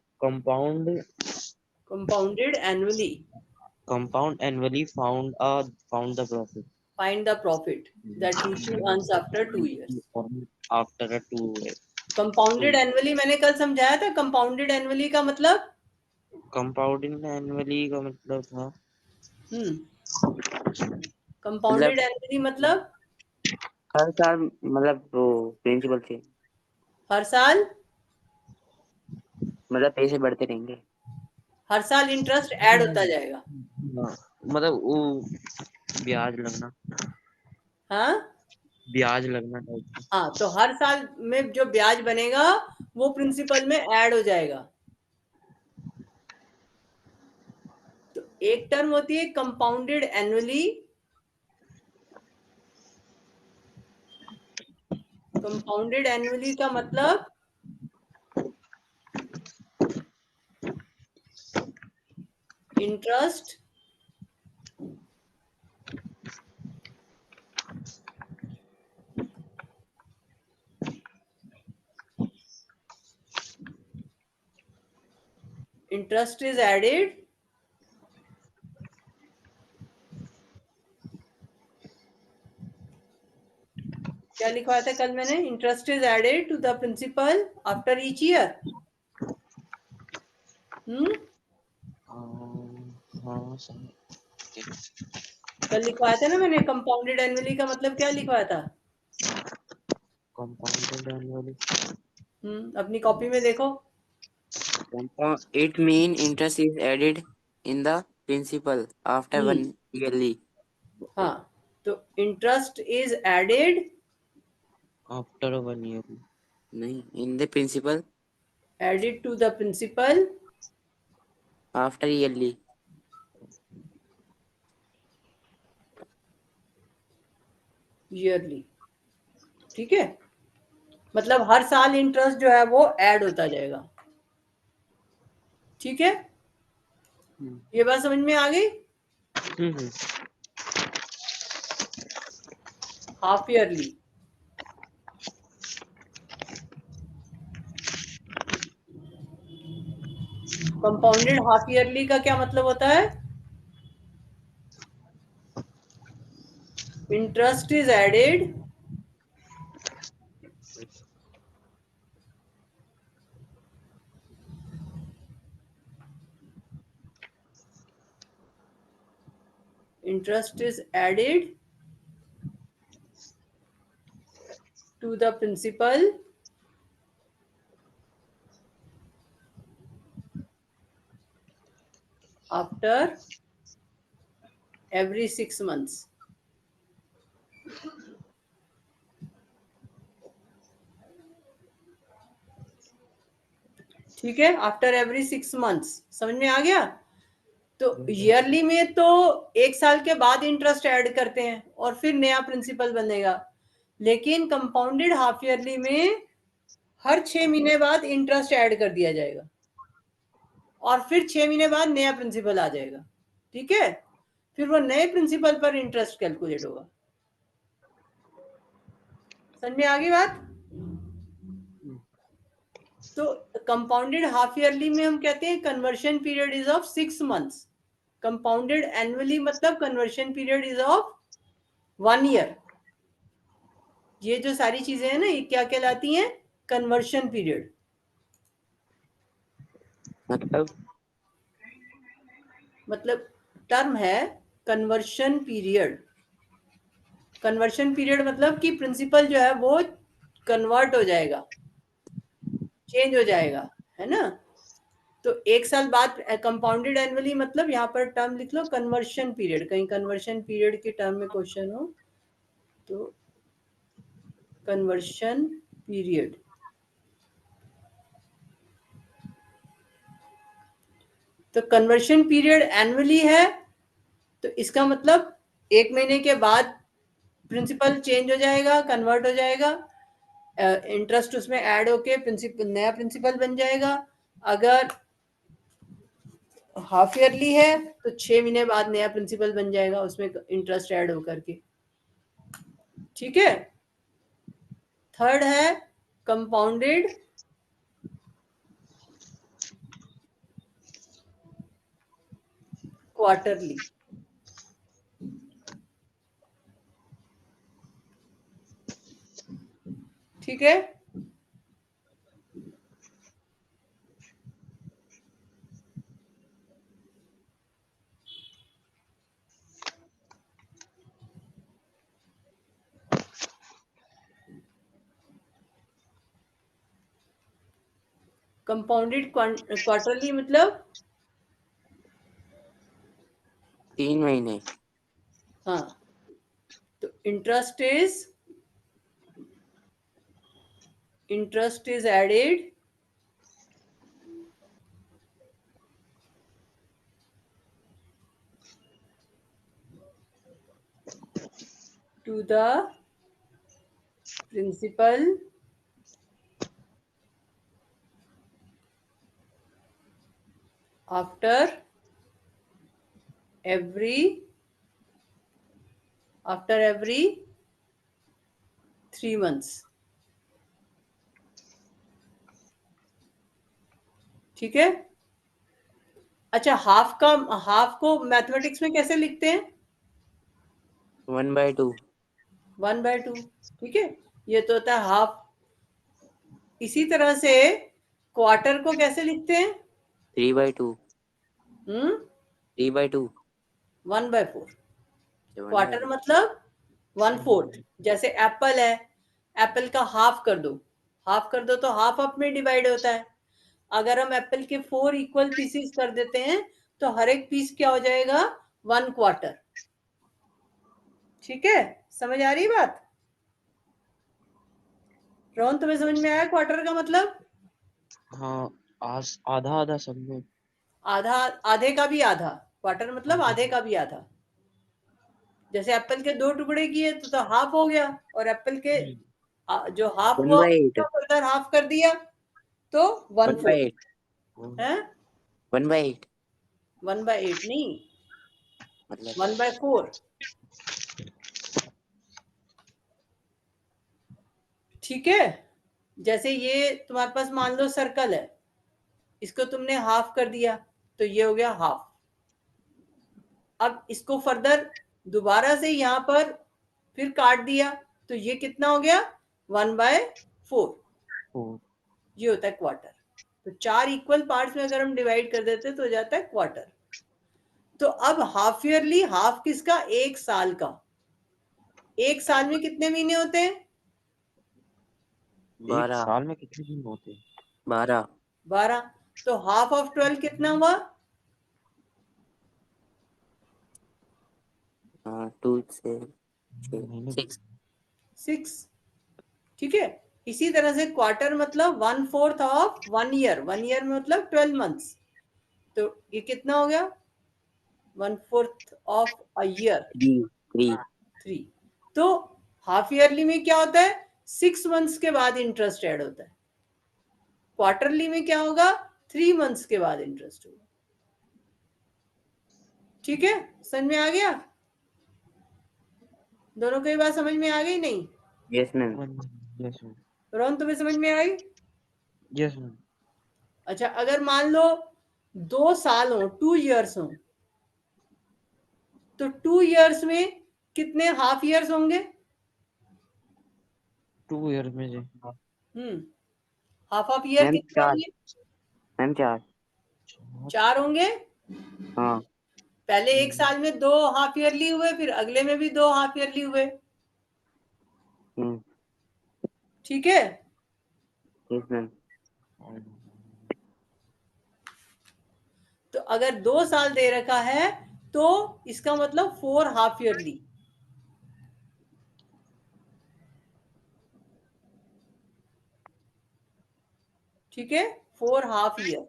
compounded annually, found the profit find the profit that Ruchi earns after 2 years। after a 2 years। Compounded annually मैंने कल समझाया था। Compounded annually का मतलब compounding annually का मतलब था कंपाउंडेड एनुअली मतलब हर साल मतलब वो प्रिंसिपल से हर साल मतलब पैसे बढ़ते रहेंगे, हर साल इंटरेस्ट ऐड होता जाएगा। मतलब वो ब्याज लगना हाँ टाइप। हाँ, तो हर साल में जो ब्याज बनेगा वो प्रिंसिपल में ऐड हो जाएगा। तो एक टर्म होती है कंपाउंडेड एनुअली, कंपाउंडेड एनुअली का मतलब इंटरेस्ट is added क्या लिखवाया था कल मैंने? Interest is added to the principal after each year. कल लिखवाया था ना मैंने। कंपाउंडेड एनुअली का मतलब क्या लिखवाया था? कंपाउंडेड एनुअली अपनी कॉपी में देखो। It mean interest is added in the principal after 1 yearly। हाँ, तो interest is added after 1 year नहीं, in the principal added to the principal after yearly। Yearly. ठीक है, मतलब हर साल इंटरेस्ट जो है वो ऐड होता जाएगा। ठीक है, ये बात समझ में आ गई? Half yearly, compounded half yearly का क्या मतलब होता है? Interest is added interest is added to the principal after every 6 months। ठीक है, आफ्टर एवरी 6 मंथ्स। समझ में आ गया? तो ईयरली में तो 1 साल के बाद इंटरेस्ट ऐड करते हैं और फिर नया प्रिंसिपल बनेगा, लेकिन कंपाउंडेड हाफ ईयरली में हर 6 महीने बाद इंटरेस्ट ऐड कर दिया जाएगा और फिर 6 महीने बाद नया प्रिंसिपल आ जाएगा। ठीक है, फिर वो नए प्रिंसिपल पर इंटरेस्ट कैलकुलेट होगा। समझ में आ गई बात? तो कंपाउंडेड हाफ ईयरली में हम कहते हैं conversion period is of 6 months. Compounded annually मतलब conversion period is of 1 year. ये जो सारी चीजें हैं ना, ये क्या कहलाती हैं? Conversion period. मतलब टर्म है कन्वर्शन पीरियड। कन्वर्शन पीरियड मतलब कि प्रिंसिपल जो है वो कन्वर्ट हो जाएगा, चेंज हो जाएगा, है ना। तो 1 साल बाद कंपाउंडेड एनुअली मतलब यहाँ पर टर्म लिख लो कन्वर्शन पीरियड। कहीं कन्वर्शन पीरियड के टर्म में क्वेश्चन हो तो कन्वर्शन पीरियड। तो कन्वर्शन पीरियड एनुअली है तो इसका मतलब 1 महीने के बाद प्रिंसिपल चेंज हो जाएगा, कन्वर्ट हो जाएगा, इंटरेस्ट उसमें ऐड होके प्रिंसिपल नया प्रिंसिपल बन जाएगा। अगर हाफ ईयरली है तो 6 महीने बाद नया प्रिंसिपल बन जाएगा उसमें इंटरेस्ट ऐड होकर के। ठीक है। थर्ड है कंपाउंडेड क्वार्टरली। ठीक है। कंपाउंडेड क्वार्टरली मतलब 3 महीने। हाँ, तो interest is added to the principal after every 3 months। ठीक है। अच्छा, हाफ को मैथमेटिक्स में कैसे लिखते हैं? 1/2। 1/2। ठीक है, ये तो होता है हाफ। इसी तरह से क्वार्टर को कैसे लिखते हैं? 3/2। 3/2। 1/4। क्वार्टर मतलब 1/4। जैसे एप्पल है, एप्पल का हाफ कर दो, तो हाफ अप में डिवाइड होता है। अगर हम एप्पल के 4 इक्वल पीसेस कर देते हैं तो हर एक पीस क्या हो जाएगा? 1 क्वार्टर। ठीक है, समझ आ रही बात? रोहन, तुम्हें समझ में आया क्वार्टर का मतलब? हाँ, आधा आधा समझो। आधा, आधे का भी आधा। क्वार्टर मतलब आधे का भी आधा। जैसे एप्पल के 2 टुकड़े किए तो हाफ हो गया, और एप्पल के जो हाफ हुआ 1/8। फर्दर हाफ कर दिया तो 1/4 1/8। है। 1/8 1/8 नहीं, मतलब 1/4। ठीक है। जैसे ये तुम्हारे पास मान लो सर्कल है, इसको तुमने हाफ कर दिया तो ये हो गया हाफ। अब इसको फर्दर दोबारा से यहाँ पर फिर काट दिया तो ये कितना हो गया? 1/4। ये होता है क्वार्टर। तो 4 इक्वल पार्ट्स में अगर हम डिवाइड कर देते तो हो जाता है क्वार्टर। तो अब हाफ ईयरली, हाफ किसका? 1 साल का। 1 साल में कितने महीने होते हैं? 1 12। साल में कितने दिन होते हैं? 12। 12। तो हाफ ऑफ 12 कितना हुआ? 2 से महीने 6। 6। ठीक है। इसी तरह से क्वार्टर मतलब 1/4 ऑफ 1 ईयर। 1 ईयर में मतलब 12 मंथ्स। तो ये कितना हो गया? 1/4 ऑफ अ ईयर, 3। 3। तो हाफ ईयरली में क्या होता है? 6 मंथ्स के बाद इंटरेस्ट ऐड होता है। क्वार्टरली में क्या होगा? 3 मंथ्स के बाद इंटरेस्ट होगा। ठीक है, समझ में आ गया? दोनों की बात समझ में आ गई नहीं? Yes ma'am. Yes ma'am. Rohan, तुम्हें समझ में आई? Yes ma'am. अच्छा, अगर मान लो 2 साल हो, 2 इयर्स हो, तो 2 इयर्स में कितने हाफ इयर्स होंगे? 2 ईयर में जी। हाफ ऑफ ईयर मैम कितने 4। होंगे? मैम 4। 4 होंगे। हाँ। पहले एक साल में 2 हाफ ईयरली हुए, फिर अगले में भी 2 हाफ ईयरली हुए। हम्म। ठीक है। Yes ma'am. तो अगर 2 साल दे रखा है तो इसका मतलब 4 हाफ ईयरली। ठीक है, 4 हाफ ईयर।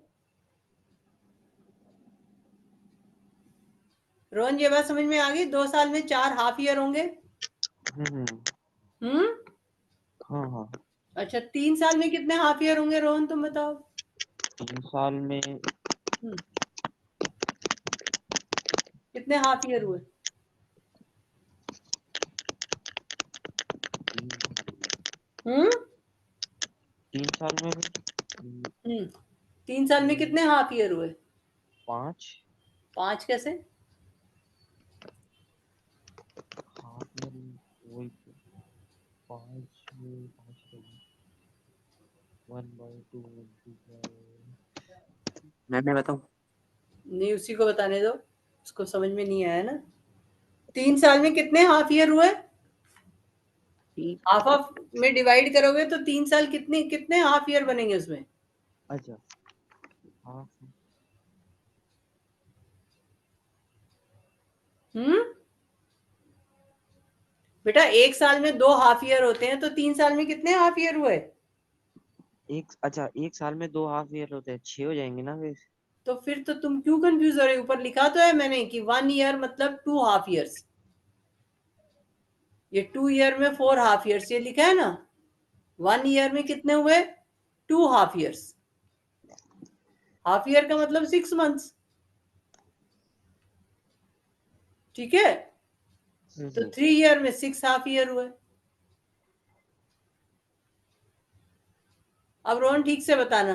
रोहन, ये बात समझ में आ गई? 2 साल में 4 हाफ ईयर होंगे। हम्म। हाँ हाँ। अच्छा, 3 साल में कितने हाफ ईयर होंगे रोहन, तुम बताओ? 3 साल में हम्म, कितने हाफ ईयर हुए? 3 साल में हम्म 3 साल में कितने हाफ ईयर हुए? 5 5 कैसे? हाफ ईयर, वही 5 1/2 मैम मैं बताऊँ? नहीं, उसी को बताने दो, उसको समझ में नहीं आया ना। 3 साल में कितने हाफ ईयर हुए? हाफ ऑफ में डिवाइड करोगे तो 3 साल कितने कितने हाफ ईयर बनेंगे उसमें? अच्छा हाफ। हम्म बेटा, एक साल में 2 हाफ ईयर होते हैं, तो 3 साल में कितने हाफ ईयर हुए? अच्छा 1 साल में 2 हाफ ईयर होते हैं, 6 हो जाएंगे ना फिर। तो फिर तो तुम क्यों कंफ्यूज हो रहे हो? ऊपर लिखा तो है मैंने कि 1 ईयर मतलब 2 हाफ ईयर्स। ये 2 ईयर में 4 हाफ ईयर्स, ये लिखा है ना। 1 ईयर में कितने हुए? 2 हाफ ईयर्स। हाफ ईयर का मतलब 6 मंथ्स। ठीक है, तो 3 ईयर में 6 हाफ ईयर हुए। अब रोहन ठीक से बताना,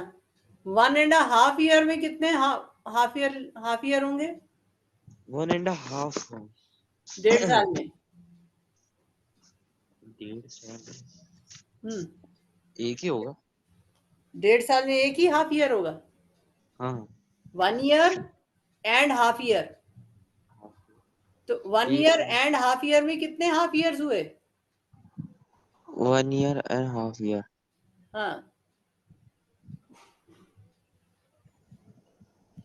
1.5 ईयर में कितने हाफ ईयर होंगे? 1.5 डेढ़ साल में। 1.5 साल हम्म एक ही होगा। 1.5 साल में एक ही हाफ ईयर होगा। हाँ 1 ईयर एंड हाफ ईयर। तो 1 ईयर एंड हाफ ईयर में कितने हाफ ईयर्स हुए? 1.5 ईयर। हाँ,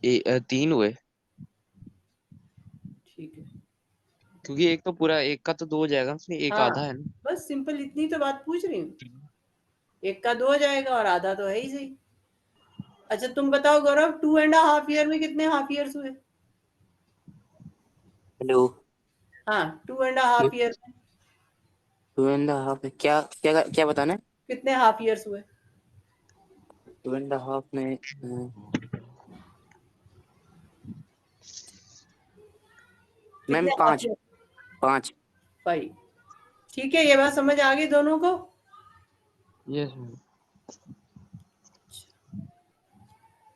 3 हुए, ठीक है। क्योंकि एक तो पूरा, एक का तो 2 हो जाएगा, फिर एक हाँ, आधा है ना। बस सिंपल इतनी तो बात पूछ रही हूँ। एक का 2 हो जाएगा और आधा तो है ही सही। अच्छा, तुम बताओ गौरव, 2.5 ईयर में कितने हाफ ईयर्स हुए? हेलो। हाँ, 2.5 ईयर में 2.5 क्या क्या क्या बताना है? कितने हाफ ईयर्स हुए? 2.5 में मैम कितने हाफ 5। ईयर? 5। 5। ठीक है, ये बात समझ आ गई दोनों को? यस।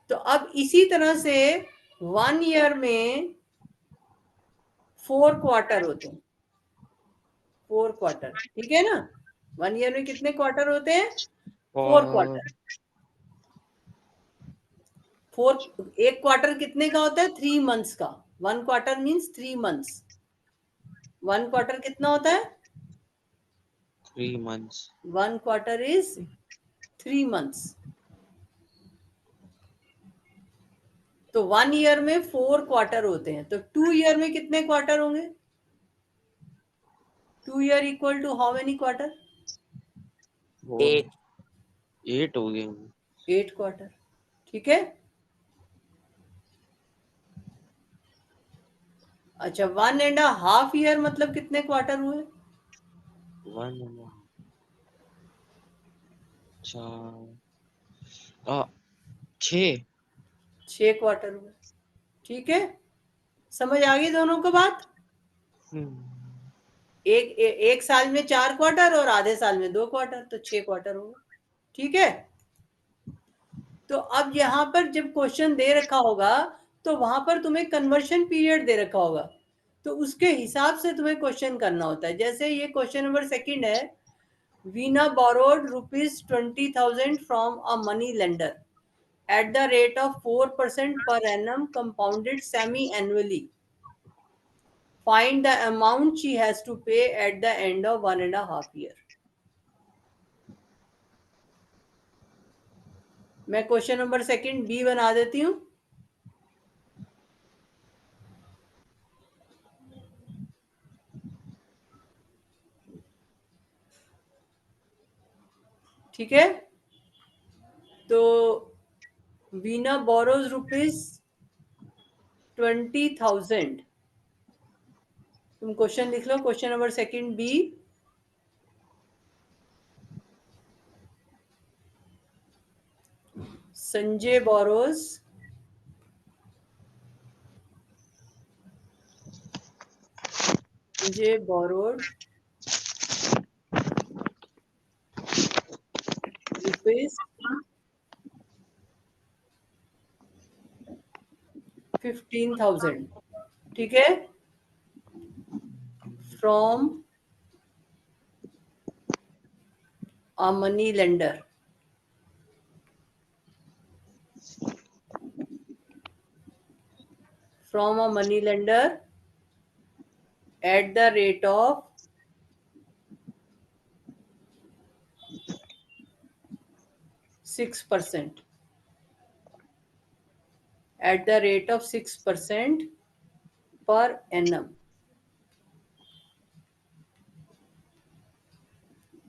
तो अब इसी तरह से 1 ईयर में 4 क्वार्टर होते हैं। 4 क्वार्टर, ठीक है ना। 1 ईयर में कितने क्वार्टर होते हैं? 4 और क्वार्टर। एक क्वार्टर कितने का होता है? 3 मंथ्स का। 1 क्वार्टर मीन्स 3 मंथ्स। 1 क्वार्टर कितना होता है? 3 मंथ्स। 1 quarter is 3 months. तो 1 ईयर में 4 क्वार्टर होते हैं, तो 2 ईयर में कितने क्वार्टर होंगे? 2 year equal to how many quarter? 8। 8 हो गए। 8 क्वार्टर। ठीक है। अच्छा, 1.5 ईयर मतलब कितने क्वार्टर हुए? 1 4 6। 6 क्वार्टर हुए। ठीक है, समझ आ गई दोनों को बात? एक साल में 4 क्वार्टर और आधे साल में 2 क्वार्टर, तो 6 क्वार्टर हो गए। ठीक है। तो अब यहाँ पर जब क्वेश्चन दे रखा होगा तो वहां पर तुम्हें कन्वर्शन पीरियड दे रखा होगा, तो उसके हिसाब से तुम्हें क्वेश्चन करना होता है। जैसे ये क्वेश्चन नंबर 2 है, Veena borrowed ₹20,000 from a money lender at the rate of 4% per annum compounded semi-annually. Find the amount she has to pay at the end of 1.5 year. मैं क्वेश्चन नंबर 2 बी बना देती हूँ। ठीक है, तो वीना बोरोज ₹20,000। तुम question लिख लो, question number 2 B. Sanjay borrows borrowed rupees 15,000, ठीक है, from a money lender at the rate of 6%, at the rate of 6% per annum,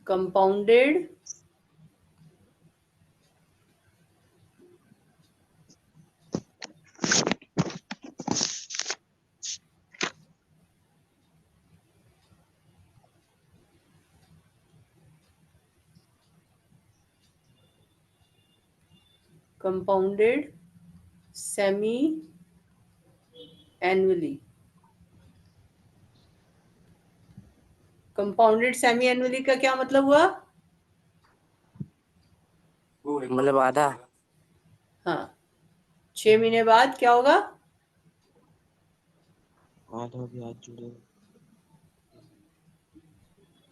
compounded semi-annually. Compounded semi annually का क्या मतलब हुआ? मतलब आधा। हाँ, 6 महीने बाद क्या होगा? आधा ब्याज जुड़ेगा।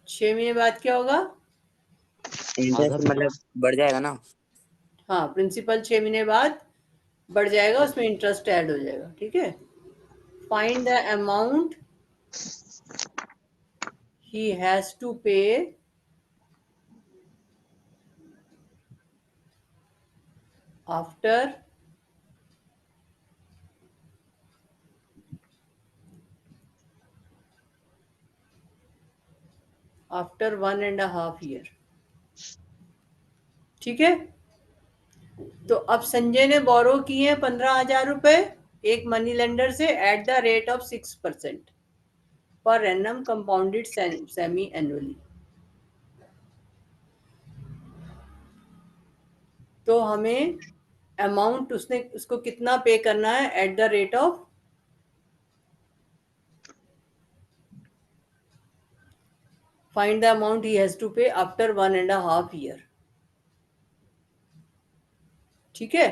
6 महीने बाद क्या होगा? इंटरेस्ट मतलब बढ़ जाएगा ना। हाँ, प्रिंसिपल 6 महीने बाद बढ़ जाएगा, उसमें इंटरेस्ट ऐड हो जाएगा। ठीक है, find the amount he has to pay after after 1.5 year। ठीक है, तो अब संजय ने बोरो किए हैं 15,000 रुपए एक मनी लेंडर से एट द रेट ऑफ 6% पर एनम कंपाउंडेड सेमी एनुअली। तो हमें अमाउंट उसको कितना पे करना है at the rate of find the amount he has to pay after 1.5 year। ठीक है,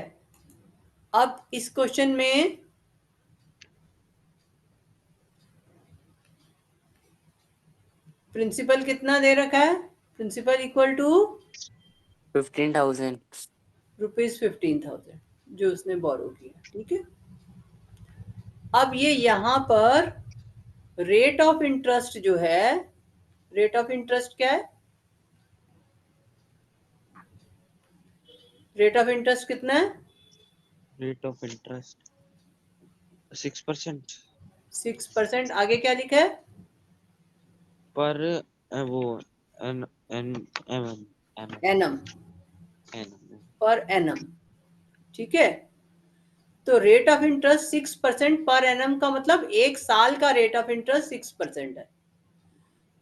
अब इस क्वेश्चन में प्रिंसिपल कितना दे रखा है? Principal equal to 15,000। ₹15,000 जो उसने बोरो किया। ठीक है, अब ये यहां पर रेट ऑफ इंटरेस्ट जो है, रेट ऑफ इंटरेस्ट क्या है? रेट ऑफ इंटरेस्ट कितना है? Rate of interest 6%। 6%। आगे क्या लिखा है? पर वो N N M M annum, N per annum. ठीक है, तो rate of interest 6% per annum का मतलब एक साल का रेट ऑफ इंटरेस्ट 6% है।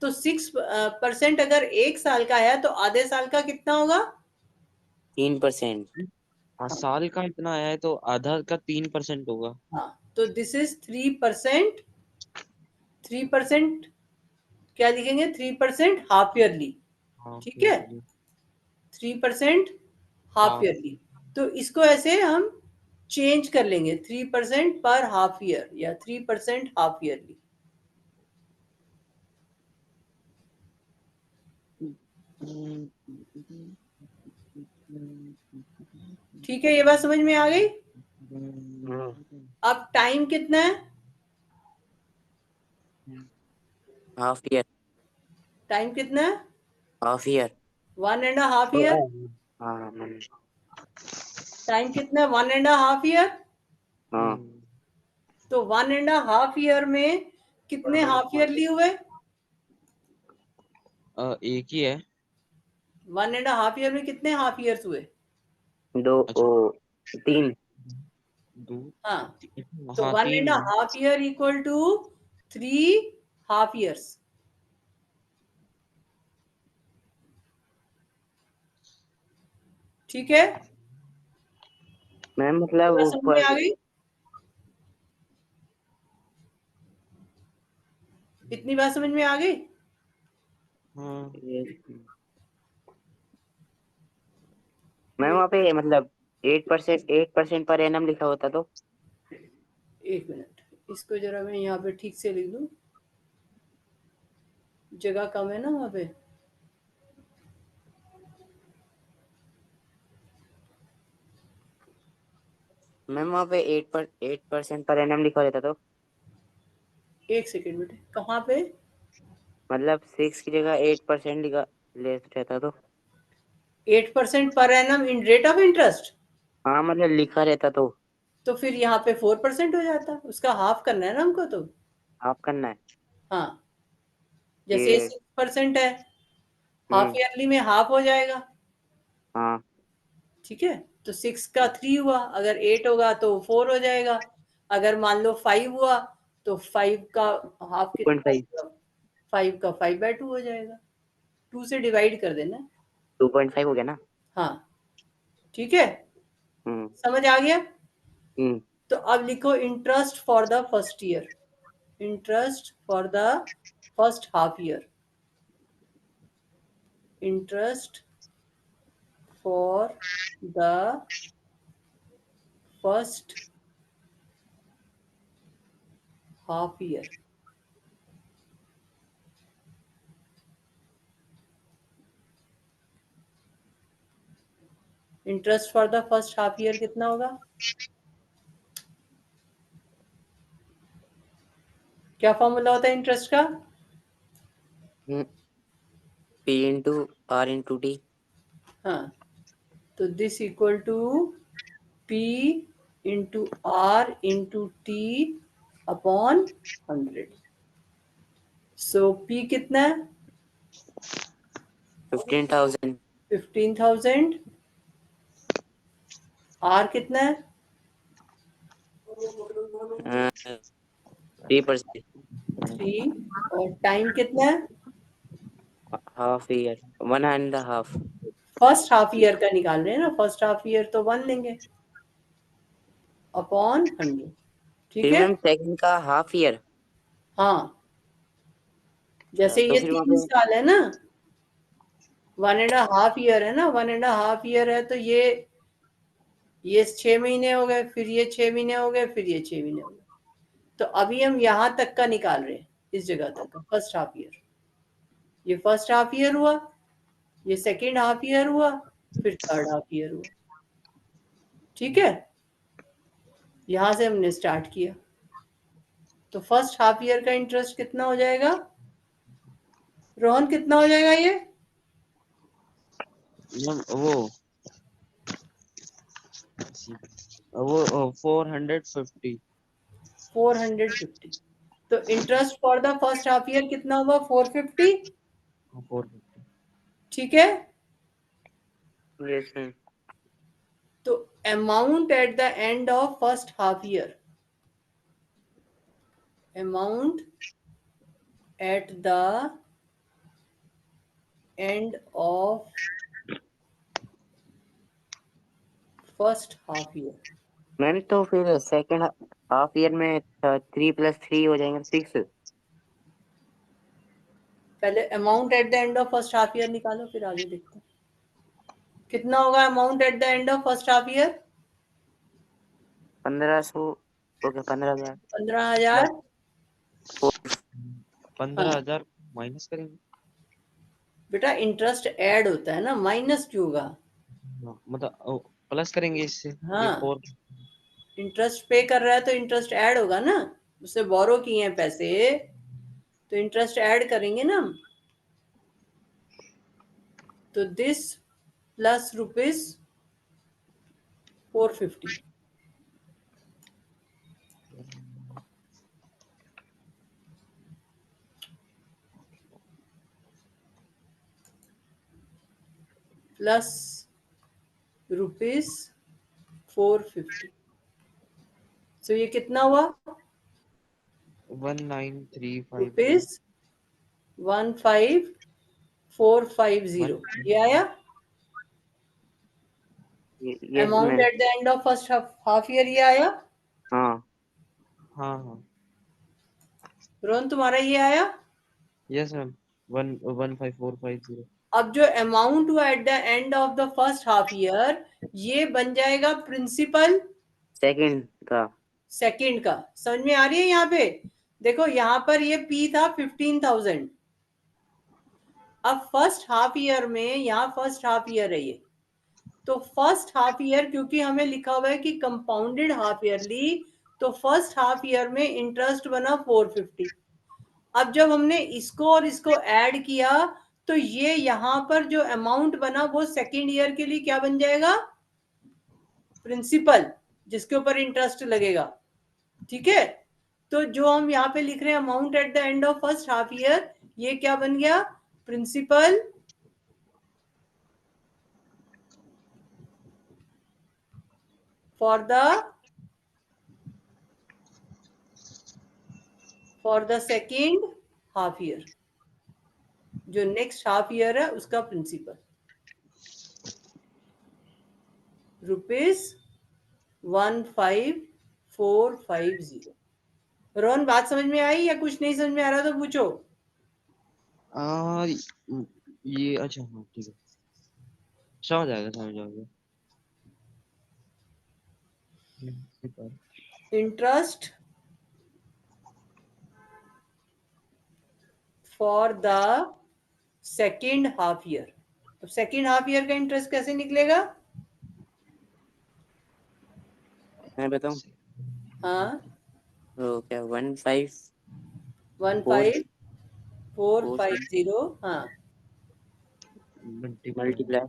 तो 6% अगर एक साल का है तो आधे साल का कितना होगा? 3%। हाँ, साल का इतना आया है तो आधा का 3% होगा। हाँ, तो दिस इज 3%। 3% क्या लिखेंगे? 3% हाफ ईयरली। हाँ ठीक है, yearly। 3% हाफ हाँ ईयरली। तो इसको ऐसे हम चेंज कर लेंगे 3% पर हाफ ईयर या 3% हाफ ईयरली। ठीक है, ये बात समझ में आ गई। अब टाइम कितना है? Half year. टाइम कितना है? Half year. 1.5 ईयर। हाँ टाइम कितना है? 1.5 ईयर। हाँ। तो 1.5 ईयर में कितने हाफ ईयरली हुए? एक ही है। 1.5 ईयर में कितने हाफ ईयर्स हुए? दो अच्छा। ओ 3। दो। हाँ, तो हाँ, 1.5 year equal to 3 half years. ठीक है, मैम मतलब बात समझ में ऊपर। आ गई? इतनी बात समझ में आ गई? हाँ। मैम वहाँ पे मतलब 8% पर एनम लिखा होता तो। एक मिनट, इसको जरा मैं यहाँ पे ठीक से लिख दूं, जगह कम है ना वहाँ पे। मैम वहाँ पे 8% पर एनम लिखा रहता तो। एक सेकेंड बेटे, कहाँ पे? मतलब 6 की जगह 8% लिखा ले रहता तो। 8% per annum in rate of interest. हाँ मतलब लिखा रहता तो फिर यहाँ पे 4% हो जाता, उसका हाफ करना है ना हमको तो। हाफ करना है। हाँ, जैसे ये 6% है, हाफ ईयरली में हाफ हो जाएगा। हाँ। ठीक है, तो 6 का 3 हुआ, अगर 8 होगा तो 4 हो जाएगा। अगर मान लो 5 हुआ तो 5 का हाफ कितना 2.5। होगा? 5 का 5/2 हो जाएगा। 2 से डिवाइड कर देना। 2.5 हो गया ना। हाँ, ठीक है, हम्म समझ आ गया। हम्म। तो अब लिखो interest for the first year. Interest for the first half year. Interest for the first half year. Interest for the first half year कितना होगा? क्या फॉर्मूला होता है इंटरेस्ट का? P into R into T. हाँ, तो this equal to P into R into T upon 100। So P कितना है? 15,000। 15,000। R कितना है? 3%। 3। और टाइम कितना है? Half year 1.5। First half year का निकाल रहे हैं ना, फर्स्ट हाफ ईयर तो 1 लेंगे अपॉन 100। ठीक फिर है, मैम सेकंड का हाफ ईयर। हाँ, जैसे तो ये फिर वहाँ 3 पे साल है ना, 1.5 ईयर है ना, 1.5 ईयर है, तो ये 6 महीने हो गए, फिर ये 6 महीने हो गए, फिर ये 6 महीने हो गए। तो अभी हम यहाँ तक का निकाल रहे हैं, इस जगह तक का फर्स्ट हाफ ईयर। ये फर्स्ट हाफ ईयर हुआ, ये सेकेंड हाफ ईयर हुआ, फिर थर्ड हाफ ईयर हुआ। ठीक है, यहां से हमने स्टार्ट किया। तो फर्स्ट हाफ ईयर का इंटरेस्ट कितना हो जाएगा रोहन? कितना हो जाएगा ये? वो 450। 450। तो interest for the first half year कितना हुआ? 450। 450। ठीक है, यस मैम। तो amount at the end of first half year, amount at the end of first half year. Ma'am तो फिर सेकंड हाफ ईयर में 3 + 3 हो जाएंगे 6। पहले amount at the end of first half year निकालो, फिर आगे देखते हैं। कितना होगा amount at the end of first half year? 1500, okay 15,000। 15,000। 15,000 minus करेंगे। बेटा इंटरेस्ट ऐड होता है ना, माइनस क्यों होगा? मतलब प्लस करेंगे इससे। ये हाँ, 4 इंटरेस्ट पे कर रहा है तो इंटरेस्ट ऐड होगा ना, उससे बोरो किए हैं पैसे तो इंटरेस्ट ऐड करेंगे ना हम। तो this plus rupees 450 plus rupees 450। सो ये कितना हुआ? 19,350 रुपीज 15,450 ये आया yes amount ma'am. Eight the end of first half year, ये आया। हाँ हाँ हाँ रोहन तुम्हारा ये आया। Yes ma'am 15,450। अब जो अमाउंट हुआ eight the end of the first half year, ये बन जाएगा प्रिंसिपल सेकंड का। सेकंड का। समझ में आ रही है? यहाँ पे देखो, यहाँ पर ये P था 15,000। अब फर्स्ट हाफ ईयर में, यहाँ फर्स्ट हाफ ईयर है ये, तो फर्स्ट हाफ ईयर क्योंकि हमें लिखा हुआ है कि कंपाउंडेड हाफ ईयरली, तो फर्स्ट हाफ ईयर में इंटरेस्ट बना 450। अब जब हमने इसको और इसको ऐड किया तो ये यहाँ पर जो अमाउंट बना वो सेकेंड ईयर के लिए क्या बन जाएगा? प्रिंसिपल, जिसके ऊपर इंटरेस्ट लगेगा। ठीक है, तो जो हम यहाँ पे लिख रहे हैं amount at the end of first half year, ये क्या बन गया? Principal for the second half year, जो नेक्स्ट हाफ ईयर है उसका प्रिंसिपल रुपीज 15,450। रोहन बात समझ में आई या कुछ नहीं समझ में आ रहा तो पूछो। ये अच्छा हाँ ठीक है, समझ आएगा समझ आएगा। Interest for the second half year. अब सेकेंड हाफ ईयर का इंटरेस्ट कैसे निकलेगा? मैं बताऊं? हाँ, तो क्या 15,450 15,450। हाँ, multiply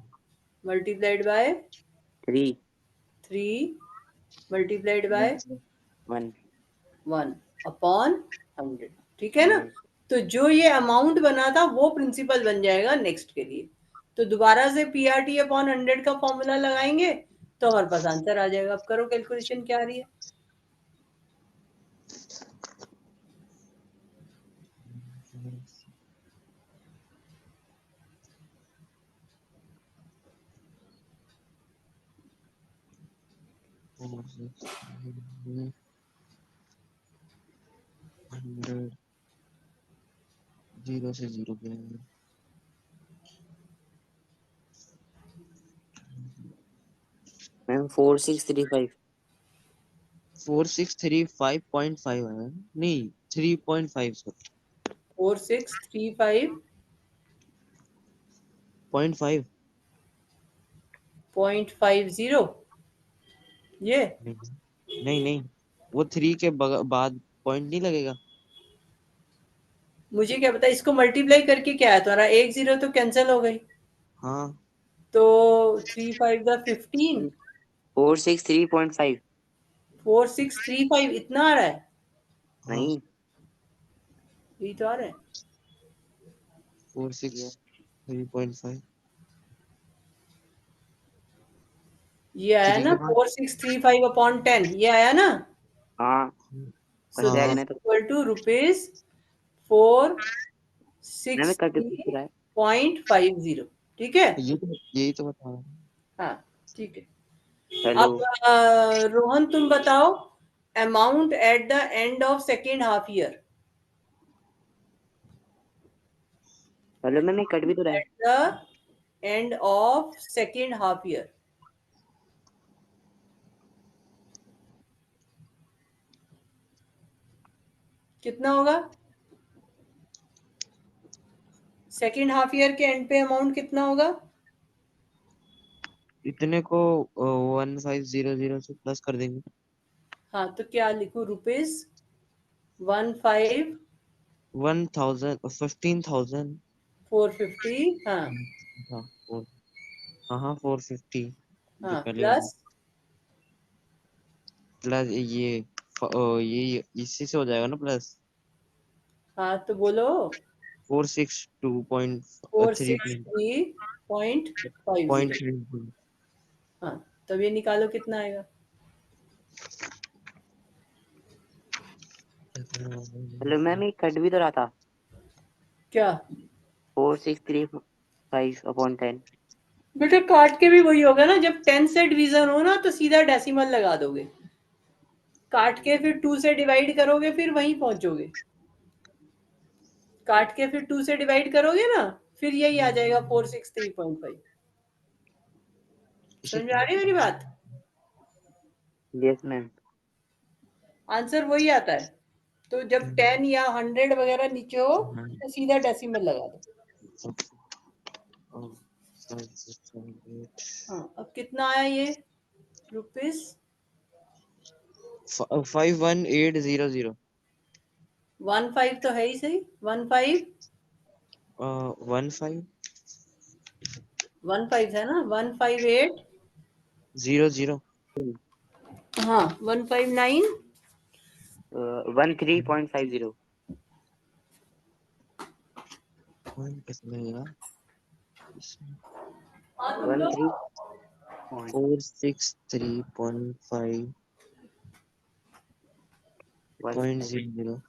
multiplied by 3 3 multiplied by 1 1 upon 100। ठीक है ना? तो जो ये अमाउंट बना था वो प्रिंसिपल बन जाएगा नेक्स्ट के लिए। तो दोबारा से PRT अपॉन 100 का फॉर्मूला लगाएंगे तो हमारे पास आंसर आ जाएगा। अब करो कैलकुलेशन क्या आ रही है। जीरो से जीरो गिनेंगे। मैम 4635। 4635.5 है नहीं 3.5 सर 4635.5 ये नहीं नहीं नहीं वो 3 के बाद पॉइंट नहीं लगेगा। मुझे क्या पता, इसको मल्टीप्लाई करके क्या है तुम्हारा? 1 0 तो कैंसिल हो गई, हाँ तो 3 5 15, 463.5 4635 इतना आ रहा है। हाँ नहीं। यही तो आ रहा है। 463.5 ये आया 3 ना के बाद 4635 अपॉन 10, ये आया ना। हाँ सो कट जाएगा दिस नहीं तो। इक्वल टू रुपीज फोर मैंने सिक्स कट थ्री रहा है। पॉइंट फाइव जीरो ठीक है। यही तो बता रहा हूँ। हाँ ठीक है। हेलो। अब रोहन तुम बताओ amount at the end of second half year. Hello ma'am, ये कट भी तो रहा है। At the end of second half year? कितना होगा? सेकेंड हाफ ईयर के एंड पे अमाउंट कितना होगा? इतने को 1500 से प्लस कर देंगे। हाँ, तो क्या लिखूं? रुपीज 15 15,000। 450। हाँ हाँ हाँ 450 जो हाँ, पहले वाली प्लस प्लस ये इसी से हो जाएगा ना प्लस। हाँ, तो बोलो 462.3 463.50। हाँ, तब ये निकालो कितना आएगा? हेलो मैम, एक कट भी तो रहा था। क्या 4635/10। बेटा, काट के भी वही होगा ना। जब 10 से डिवीजन हो ना तो सीधा डेसिमल लगा दोगे। काट के फिर 2 से डिवाइड करोगे, फिर वहीं पहुंचोगे। काट के फिर 2 से डिवाइड करोगे ना, फिर यही आ जाएगा 463.5। समझ में आ रही है मेरी बात? Yes ma'am. आंसर वही आता है। तो जब 10 या 100 वगैरह नीचे हो तो सीधा डेसिमल लगा दो। हाँ, अब कितना आया ये? रुपीज 51800। 15 तो है ही सही। 15 1500 15 है ना? 158। हाँ, 159। 13.50। कितना होगा? हाँ, तुम लोग 13 पॉइंट 463.5.00। 1।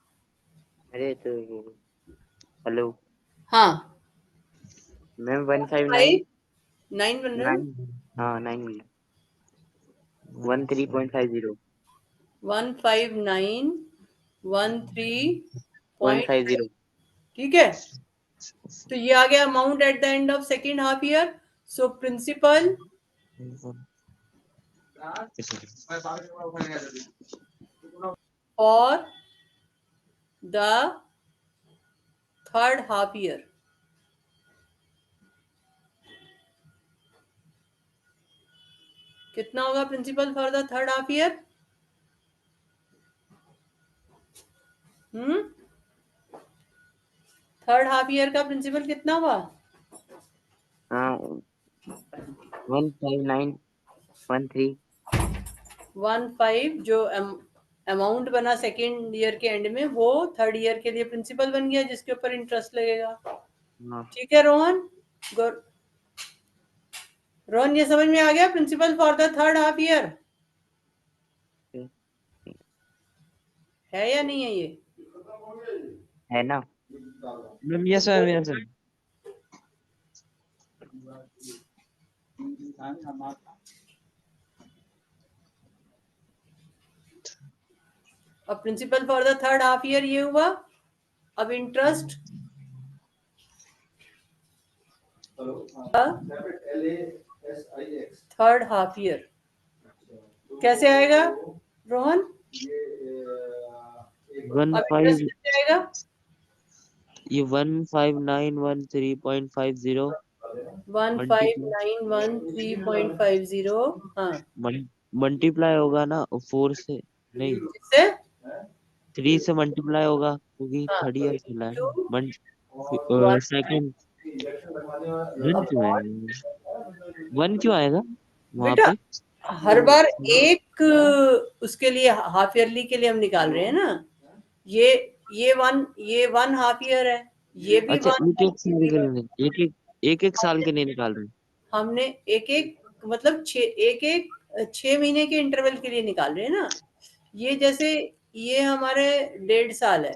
अरे तो हेलो हाँ, मैम, 159 5 900 9। हाँ 9 मिनट 13.50। 15913.5। 150। ठीक है, तो ये आ गया amount at the end of second half year. So principal for the third half year कितना होगा? Principal for the third half year? Third half year का प्रिंसिपल कितना हुआ? हाँ 15913। 15 जो अमाउंट बना सेकेंड ईयर के एंड में, वो थर्ड ईयर के लिए प्रिंसिपल बन गया जिसके ऊपर इंटरेस्ट लगेगा। हाँ ठीक है रोहन? रोहन, ये समझ में आ गया? Principal for the third half year है या नहीं है ये? है ना। Ma'am yes ma'am yes ma'am. अब principal for the third half year ये हुआ। अब इंटरेस्ट थर्ड हाफ ईयर कैसे आएगा रोहन? वन अब इंटरेस्ट फाइव कैसे आएगा? ये 1591 3.50 मल्टीप्लाई 1591 3.50। हाँ, मल्टीप्लाई होगा ना 4 से नहीं किससे? 3 से मल्टीप्लाई होगा क्योंकि हाँ, थर्ड ईयर चला है टू ना। सेकंड 1 क्यों अपॉन। आएगा? 1 क्यों आएगा वहां बेटा, पे? हर बार एक उसके लिए हाफ ईयरली के लिए हम निकाल रहे हैं ना। ये ये वन हाफ ईयर है, ये भी अच्छा वन एक हाफ एक साल के ईयर है। लिए एक साल के लिए निकाल रहे हैं। हमने एक एक मतलब एक एक 6 महीने के इंटरवल के लिए निकाल रहे हैं ना। ये जैसे ये हमारे 1.5 साल है,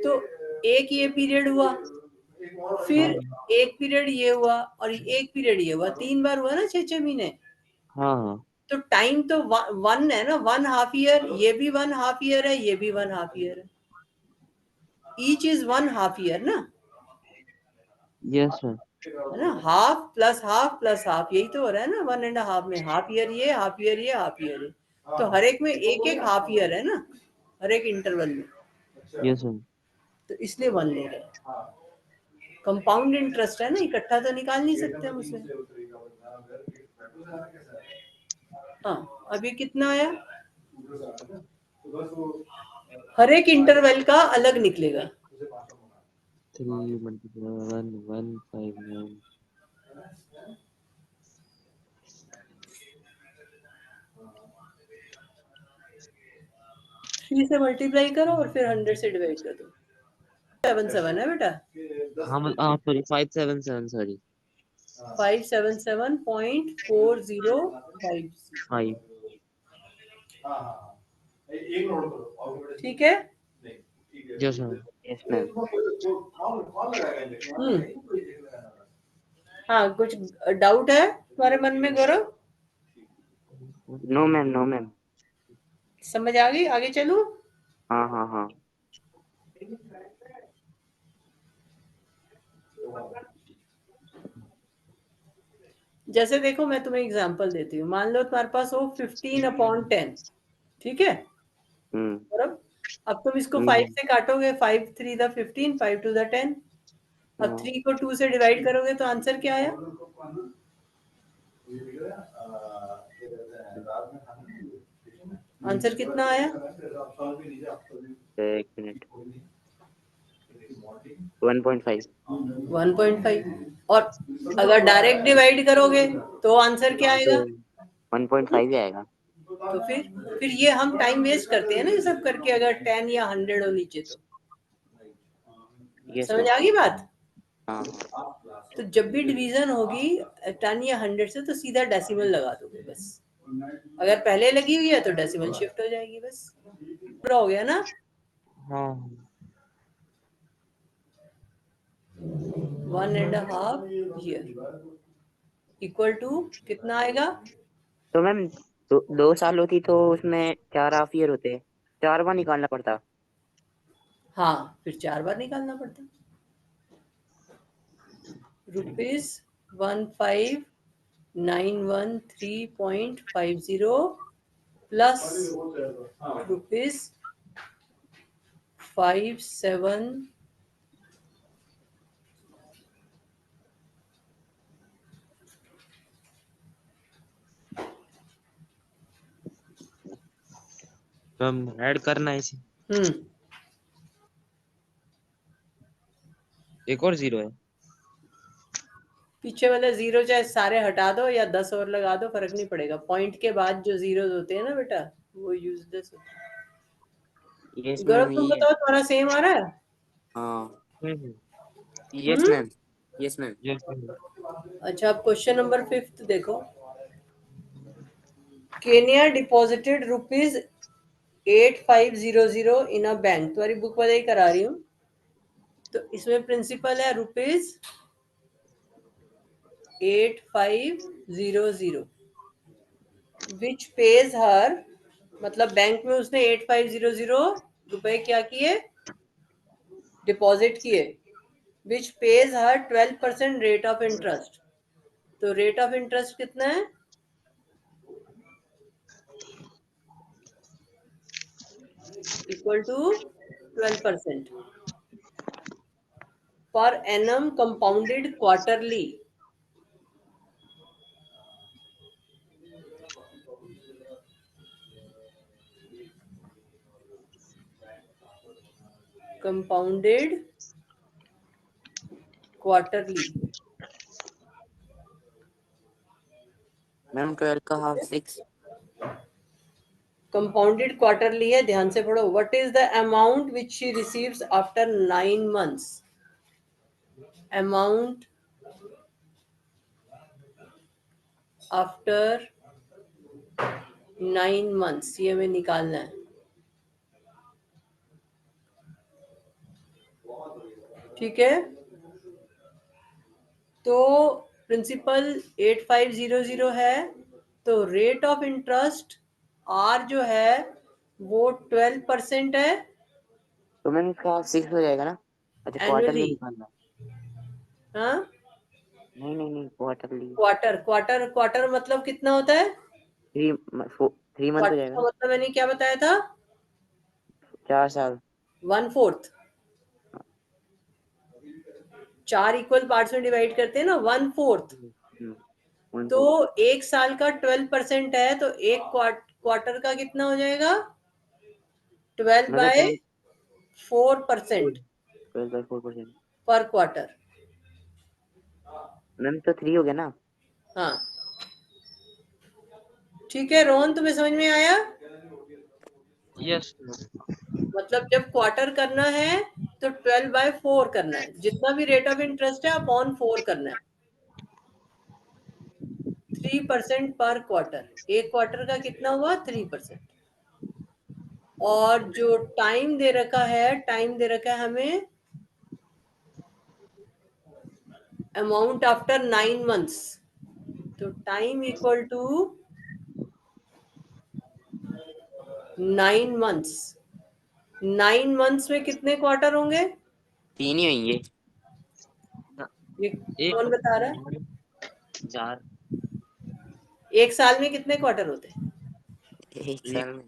तो एक ये पीरियड हुआ, हाँ फिर एक पीरियड ये हुआ, और एक पीरियड ये हुआ। 3 बार हुआ ना 6 6 महीने। हाँ हाँ तो टाइम तो वन है ना, वन हाफ ईयर। ये भी वन हाफ ईयर है, ये भी वन हाफ ईयर है। Each is one half year ना। Yes ma'am. है ना, half plus half plus half, यही तो हो रहा है ना 1.5 में, हाफ ईयर ये, हाफ ईयर ये, हाफ ईयर ये, तो हर एक में एक एक हाफ ईयर है ना, हर एक इंटरवल में, यस मैम। तो इसलिए 1 ले रहे। कंपाउंड इंटरेस्ट है ना, इकट्ठा तो निकाल नहीं सकते हम उसे। हाँ, अभी कितना आया, हर एक इंटरवल का अलग निकलेगा। 3 × 1 159। थ्री से मल्टीप्लाई करो और फिर 100 से डिवाइड कर दो। 77 है बेटा, हाँ हाँ सॉरी 577 सॉरी 577.4056। 5। ठीक है। Yes ma'am. Yes ma'am. हाँ, कुछ डाउट है तुम्हारे मन में Gaurav? No ma'am, no ma'am. समझ आ गई, आगे चलूं? हाँ हाँ हाँ। जैसे देखो, मैं तुम्हें एग्जांपल देती हूँ, मान लो तुम्हारे पास हो 15/10, ठीक है। और अब तुम इसको 5 से काटोगे, 5 3 द 15, 5 2 द 10। अब 3 को 2 से डिवाइड करोगे तो आंसर क्या आया? आंसर कितना आया? एक मिनट। 1.5। 1.5। और अगर डायरेक्ट डिवाइड करोगे तो आंसर क्या तो आएगा? 1.5 ही आएगा। तो फिर ये हम टाइम वेस्ट करते हैं ना ये सब करके, अगर 10 या 100 हो नीचे तो। यस समझ मैम। आ गई बात? हाँ। तो जब भी डिवीजन होगी 10 या 100 से, तो सीधा डेसिमल लगा दोगे बस। अगर पहले लगी हुई है तो डेसिमल शिफ्ट हो जाएगी बस। पूरा हो गया ना? हाँ 1.5 ईयर इक्वल टू कितना आएगा? तो मैम 2 साल होती तो उसमें 4 हाफ ईयर होते, 4 बार निकालना पड़ता। हाँ, फिर 4 बार निकालना पड़ता। ₹15,913.50 प्लस ₹57। मैम ऐड करना है इसे। एक और 0 है। पीछे वाले जीरो चाहे सारे हटा दो या 10 और लगा दो, फर्क नहीं पड़ेगा। पॉइंट के बाद जो जीरो होते हैं ना बेटा, वो यूजलेस होते यस हैं। गौरव, मैम, तुम ये। बताओ, तुम्हारा सेम आ रहा है? हाँ। Hmm yes hmm. Ma'am. Yes ma'am. Yes ma'am. अच्छा, अब क्वेश्चन नंबर 5 देखो। Kenya deposited ₹8500 in a bank. तुम्हारी बुक वाले ही करा रही हूँ। तो इसमें प्रिंसिपल है ₹8500, विच पेज हर, मतलब बैंक में उसने 8500 रुपए क्या किए, डिपॉजिट किए, which pays her 12% rate of interest. तो रेट ऑफ इंटरेस्ट कितना है? Equal to 12% per annum compounded quarterly. Compounded quarterly. Ma'am 12 का हाफ 6। कंपाउंडेड क्वार्टरली है, ध्यान से पढ़ो। What is the amount which she receives after 9 months? Amount after 9 months, ये हमें निकालना है। ठीक है। तो प्रिंसिपल 8500 है, तो रेट ऑफ इंटरेस्ट आर जो है वो 12% है तो मैम इसका हाफ 6 हो जाएगा ना। अच्छा, क्वार्टर में एनुअली। निकालना। हाँ, नहीं क्वार्टरली। क्वार्टर मतलब कितना होता है? 3 मंथ हो क्वार्टर का जाएगा। मतलब मैंने क्या बताया था? 4 साल। 1/4। 4 इक्वल पार्ट्स में डिवाइड करते हैं ना, 1/4। तो 1/4। 1 साल का 12% है, तो एक क्वार्टर का कितना हो जाएगा? 12 मतलब बाय 4% 12/4%। पर क्वार्टर। मैम तो 3 हो गया ना। हाँ ठीक है रोहन, तुम्हें समझ में आया? यस। मतलब जब क्वार्टर करना है तो 12/4 करना है, जितना भी रेट ऑफ इंटरेस्ट है अपॉन 4 करना है। 3% पर क्वार्टर। एक क्वार्टर का कितना हुआ? 3%। और जो टाइम दे रखा है, हमें अमाउंट आफ्टर 9 मंथ्स। तो time equal to 9 months. 9 months में कितने क्वार्टर होंगे? 3 ही होंगे। ये एक कौन बता रहा है? 4। एक साल में कितने क्वार्टर होते हैं? एक एक साल में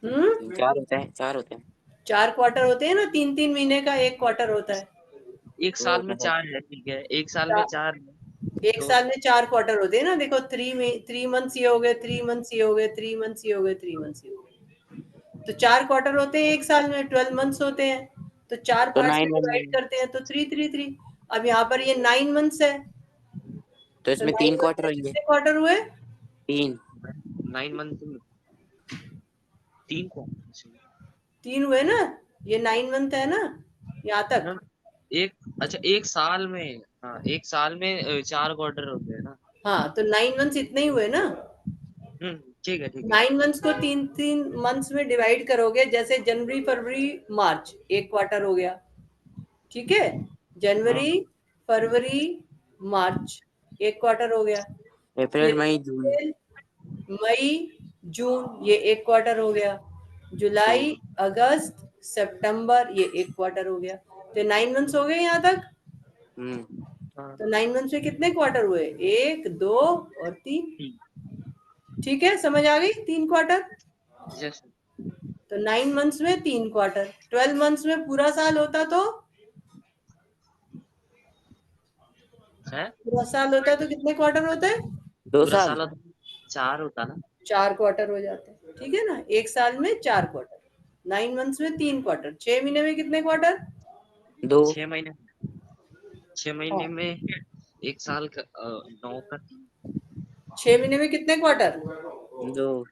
हम्म 4 होते हैं, 4 होते हैं। 4 क्वार्टर होते हैं ना, 3-3 महीने का एक क्वार्टर होता है। एक तो साल में मतलब 4 है, ठीक है, एक साल में चा- 4 है एक तो साल में 4 क्वार्टर होते हैं ना, देखो 3 मंथ्स ये हो गए, 3 मंथ्स ये हो गए, 3 मंथ्स ये हो गए, 3 मंथ्स ये हो गए। तो 4 क्वार्टर होते हैं एक साल में, 12 मंथ्स होते हैं। तो 4 तो पार्ट्स में 9 डिवाइड मंथ। करते हैं तो 3 3 3। अब यहाँ पर ये 9 मंथ्स है, तो तो इसमें 9 3 मंथ क्वार्टर में होंगे। कितने क्वार्टर हुए? 3। 9 मंथ में 3 को 3 हुए ना। ये 9 मंथ है ना यहाँ तक। ना। एक, अच्छा, एक साल में, हाँ, एक साल में 4 क्वार्टर होते हैं ना। हाँ तो 9 मंथ्स इतने ही हुए ना। ठीक है, ठीक है। 9 मंथ्स को 3 3 मंथ्स में डिवाइड करोगे, जैसे जनवरी फरवरी मार्च एक क्वार्टर हो गया, ठीक है। हाँ, जनवरी फरवरी मार्च एक क्वार्टर हो गया। अप्रैल फिर मई जून। अप्रैल मई जून ये एक क्वार्टर हो गया। तो जुलाई अगस्त सितंबर ये एक क्वार्टर हो गया। तो 9 मंथ्स हो गए यहाँ तक। हाँ, तो 9 मंथ्स में कितने क्वार्टर हुए? 1 2 और 3। ठीक। ठीक है, समझ आ गई? 3 क्वार्टर। यस तो 9 मंथ्स में 3 क्वार्टर, 12 मंथ्स में पूरा साल होता तो है। कितने क्वार्टर होते हैं? 2 पूरा साल। साल 4 होता ना। 4 क्वार्टर हो जाते हैं, ठीक है ना। एक साल में 4 क्वार्टर, 9 मंथ्स में 3 क्वार्टर, 6 महीने में कितने क्वार्टर? 2। 6 महीने, 6 महीने हाँ में एक साल का 9 का 3। 6 महीने में कितने क्वार्टर? 2।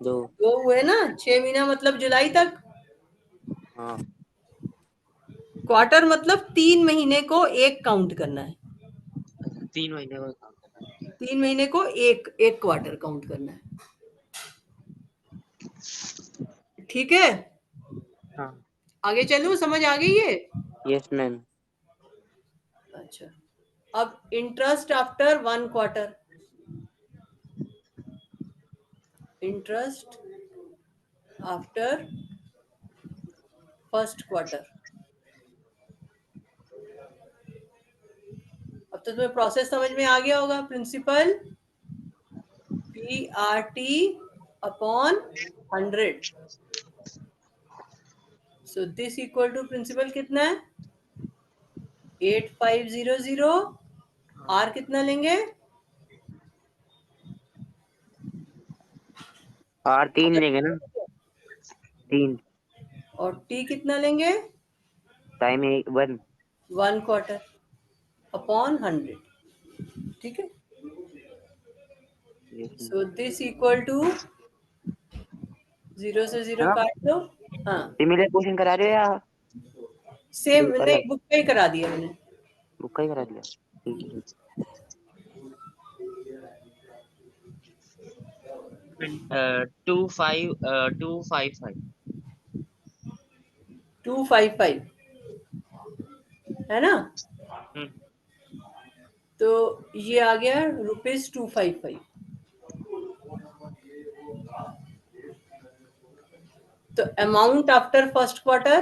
2। 2 हुए ना। 6 महीना मतलब जुलाई तक। हाँ। क्वार्टर मतलब 3 महीने को एक काउंट करना है। 3 महीने का काम करना है। 3 महीने को एक एक क्वार्टर काउंट करना है, ठीक है। हाँ। आगे चलूं, समझ आ गई ये? Yes ma'am. अच्छा, अब interest after 1 quarter. Interest after first quarter. अब तो तुम्हें प्रोसेस समझ में आ गया होगा। Principal PRT upon 100। So this equal to principal कितना है? 8500। आर कितना लेंगे? और 3 लेंगे ना। 3 और टी कितना लेंगे? टाइम 1। 1 क्वार्टर अपॉन 100, ठीक है। Yes ma'am. So this equal to 0 से 0 हाँ, काट दो। हाँ सिमिलर क्वेश्चन करा रहे हो या सेम, नहीं अलग? बुक पे ही करा दिया मैंने। बुक का ही करा दिया। ठीक है। 255। 255 है ना। हम्म, तो ये आ गया ₹255। तो amount after first quarter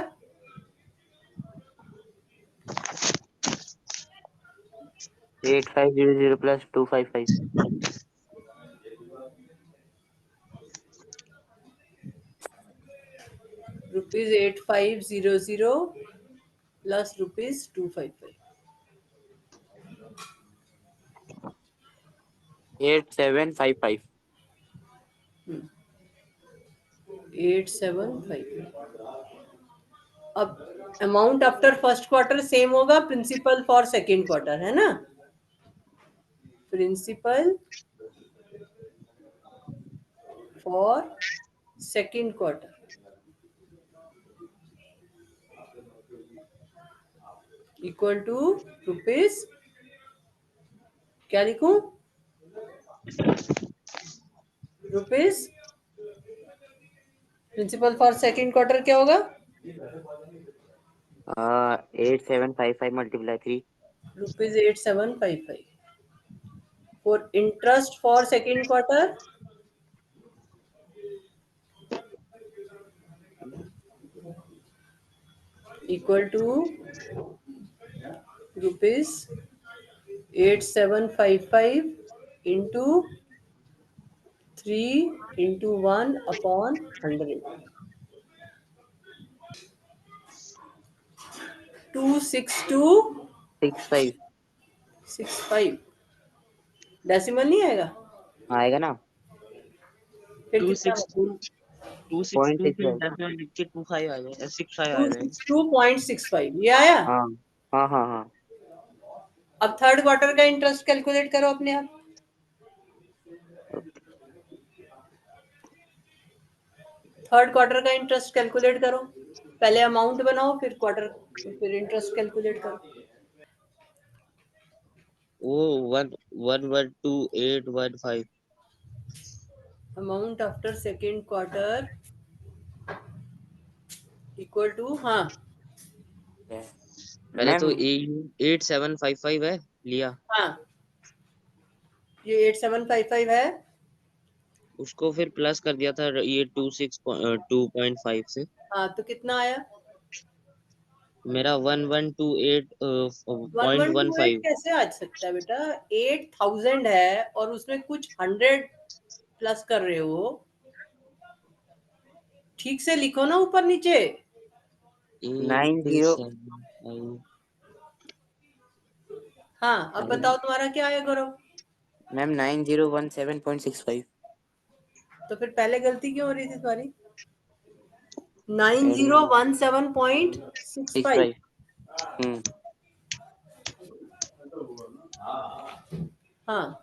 8500 plus 255. Rupees 8500 plus rupees 255. 8755. 8755. अब amount after first quarter same होगा प्रिंसिपल फॉर सेकेंड क्वार्टर, है ना? Principal for second quarter equal to rupees, क्या लिखूं? Rupees principal for second quarter क्या होगा? 8755 multiply 3. Rupees 8755. For interest for second quarter equal to rupees 8755 into 3 into 1/100. 26265. 65 decimal नहीं आएगा? आएगा ना? फिर टू कितना? Six to 262 0.65. डेसिमल लिख के 25 आ जाए 65 आ जाए. 262.65 ये आया. हाँ हाँ हाँ हाँ. अब थर्ड क्वार्टर का इंटरेस्ट कैलकुलेट करो अपने आप. थर्ड क्वार्टर का इंटरेस्ट कैलकुलेट करो. पहले अमाउंट बनाओ फिर क्वार्टर फिर इंटरेस्ट कैलकुलेट करो. वो 112.815. Amount after second quarter equal to, हाँ पहले मैम तो AU 8755 है लिया, हाँ ये 8755 है. उसको फिर प्लस कर दिया था ये 2.5 से. हाँ तो कितना आया? मेरा 1128 1128.15. कैसे आ सकता है बेटा? 8000 है और उसमें कुछ 100 प्लस कर रहे हो. ठीक से लिखो ना ऊपर नीचे. 90 हाँ अब बताओ तुम्हारा क्या आया गौरव? मैम 9017.65. तो फिर पहले गलती क्यों हो रही थी तुम्हारी? 9017.65. 65. हाँ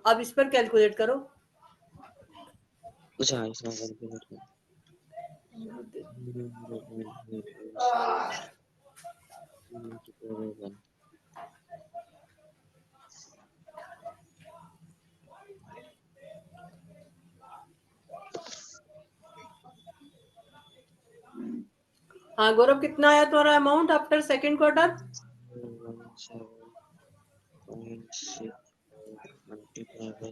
अब इस पर कैलकुलेट करो. अच्छा इसमें कैलकुलेट कर. हाँ गौरव कितना आया तुम्हारा amount after second quarter? 17.6 multiply by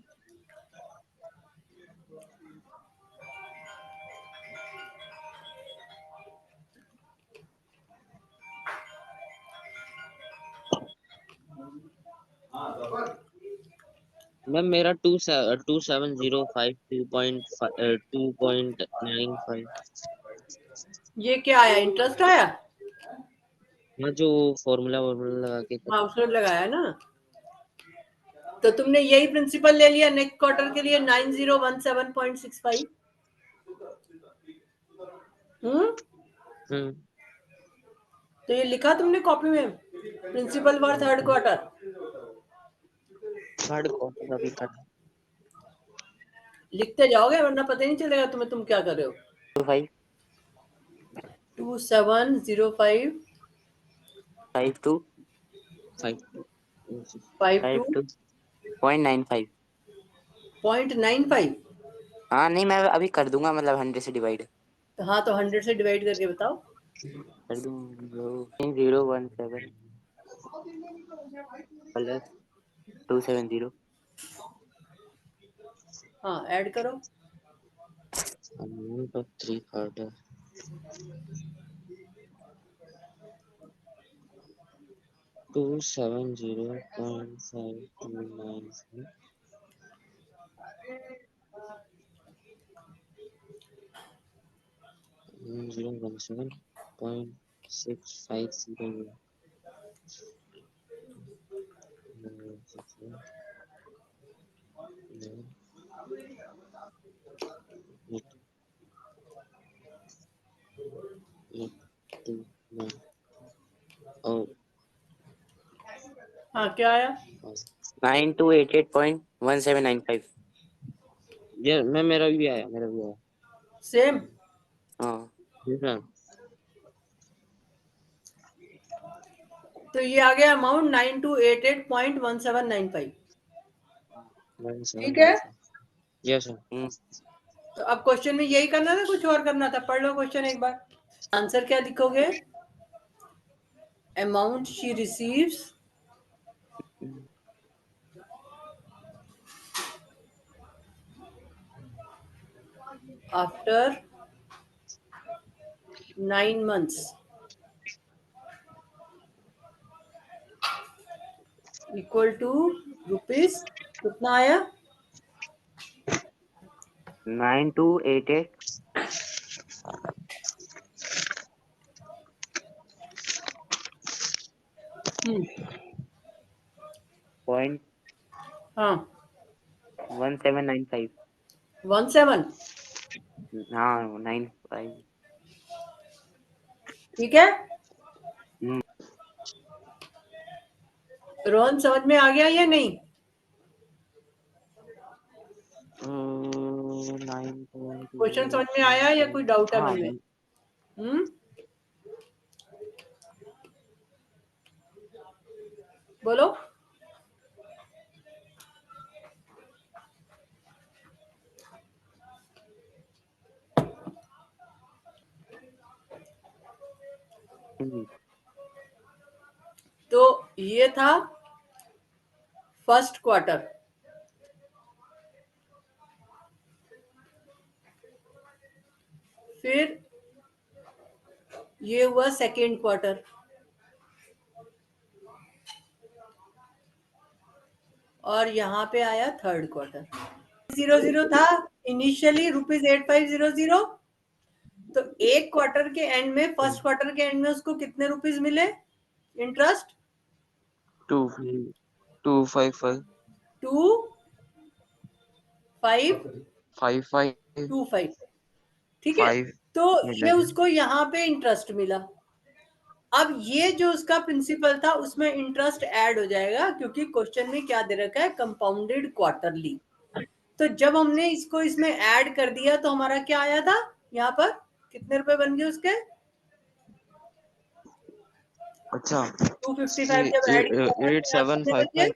ma'am मेरा 27052.95. ये क्या आया? इंटरेस्ट आया? हाँ जो फॉर्मूला लगा के हाँ उसने लगाया ना. तो तुमने यही प्रिंसिपल ले लिया नेक्स्ट क्वार्टर के लिए 9017.65. हम्म. तो ये लिखा तुमने कॉपी में principal for third quarter. Third quarter अभी कर. लिखते जाओगे वरना पता ही नहीं चलेगा तुम्हें तुम क्या कर रहे हो. 5 2705 52 5 52 52.95. 0.95. हाँ नहीं मैं अभी कर दूंगा मतलब 100 से डिवाइड तो हाँ तो 100 से डिवाइड करके बताओ. कर दूँ. 017 प्लस 270. हाँ ऐड करो. amount of 3 quarter. 270.529. 017.650. Oh, हाँ क्या आया? 9288.1795. ये मेरा भी आया. सेम. हाँ ठीक है. तो ये आ गया अमाउंट 9288.1795. ठीक है. Yes, sir. तो अब क्वेश्चन में यही करना था, कुछ और करना था? पढ़ लो क्वेश्चन एक बार. आंसर क्या लिखोगे? Amount she receives after 9 months equal to rupees कितना आया? 9288. Point हाँ 1795. 17. हाँ 95. ठीक है. रोहन समझ में आ गया या नहीं? 9. क्वेश्चन समझ में आया या कोई डाउट है मन में? बोलो. तो ये था फर्स्ट क्वार्टर. फिर ये हुआ सेकेंड क्वार्टर. और यहाँ पे आया थर्ड क्वार्टर. 00 था इनिशियली ₹8500. तो एक क्वार्टर के एंड में, फर्स्ट क्वार्टर के एंड में उसको कितने रुपीस मिले इंटरेस्ट? 255. 2525. ठीक है. तो ये उसको यहाँ पे इंटरेस्ट मिला. अब ये जो उसका प्रिंसिपल था उसमें इंटरेस्ट ऐड हो जाएगा, क्योंकि क्वेश्चन में क्या दे रखा है? Compounded quarterly. तो जब हमने इसको इसमें ऐड कर दिया तो हमारा क्या आया था? यहाँ पर कितने रुपए बन गए उसके? अच्छा. 255 जब ऐड किया ₹8755.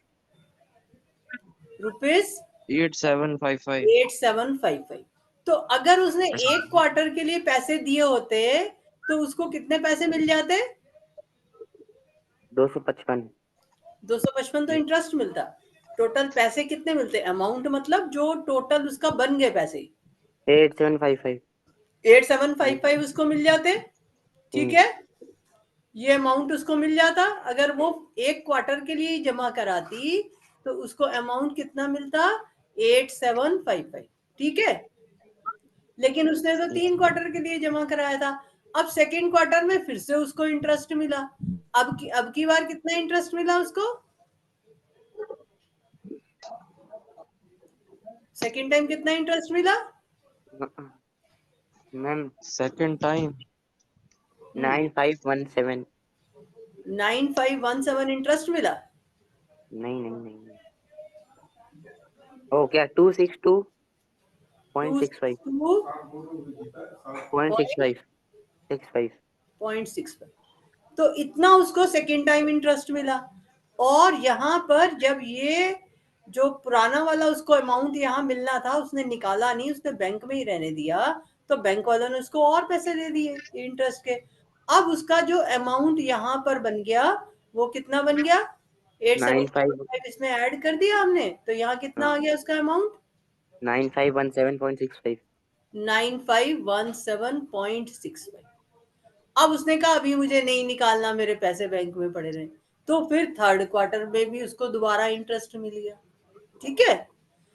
रुपीस 8755. तो अगर उसने एक क्वार्टर के लिए पैसे दिए होते तो उसको कितने पैसे मिल जाते? 255. 255 तो इंटरेस्ट मिलता. टोटल पैसे कितने मिलते? अमाउंट मतलब जो टोटल उसका बन गए पैसे 8755. 8755 उसको मिल जाते. ठीक है. ये अमाउंट उसको मिल जाता. अगर वो एक क्वार्टर के लिए जमा कराती तो उसको अमाउंट कितना मिलता? 8755. ठीक है. लेकिन उसने तो 3 क्वार्टर के लिए जमा कराया था. अब सेकेंड क्वार्टर में फिर से उसको इंटरेस्ट मिला. अब की बार कितना इंटरेस्ट मिला उसको? सेकेंड टाइम कितना इंटरेस्ट मिला? Ma'am second time 9517. 9517 इंटरेस्ट मिला. नहीं. ओ क्या 262.65. 262.65. तो इतना उसको सेकेंड टाइम इंटरेस्ट मिला. और यहाँ पर जब ये जो पुराना वाला उसको अमाउंट यहाँ मिलना था उसने निकाला नहीं, उसने बैंक में ही रहने दिया, तो बैंक वालों ने उसको और पैसे दे दिए इंटरेस्ट के. अब उसका जो अमाउंट यहाँ पर बन गया वो कितना बन गया? 8755 इसमें ऐड कर दिया हमने, तो यहाँ कितना आ गया उसका अमाउंट? 9517.65. 9517.65. अब उसने कहा अभी मुझे नहीं निकालना, मेरे पैसे बैंक में पड़े रहे. तो फिर थर्ड क्वार्टर में भी उसको दोबारा इंटरेस्ट मिल गया, ठीक है।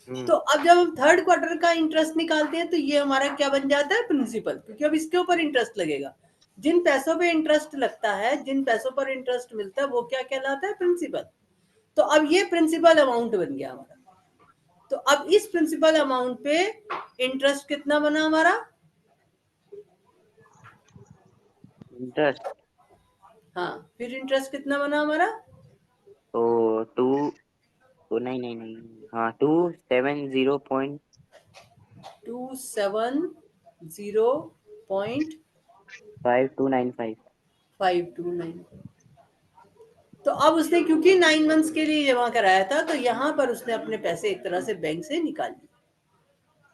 तो अब जब हम थर्ड क्वार्टर का इंटरेस्ट निकालते हैं तो ये हमारा क्या बन जाता है, प्रिंसिपल, क्योंकि अब इसके ऊपर इंटरेस्ट लगेगा। जिन पैसों पे इंटरेस्ट लगता है, जिन पैसों पर इंटरेस्ट मिलता है, वो क्या कहलाता है, प्रिंसिपल। तो अब ये प्रिंसिपल अमाउंट बन गया हमारा। तो अब इस प्रिंसिपल अमाउंट पे इंटरेस्ट कितना बना हमारा, इंटरेस्ट, हाँ, फिर इंटरेस्ट कितना बना हमारा, तो 2 नहीं नहीं नहीं, हाँ 270.5299। 270.5299। तो अब उसने क्योंकि 9 मंथ्स के लिए जमा कराया था, तो यहाँ पर उसने अपने पैसे एक तरह से बैंक से निकाल लिए।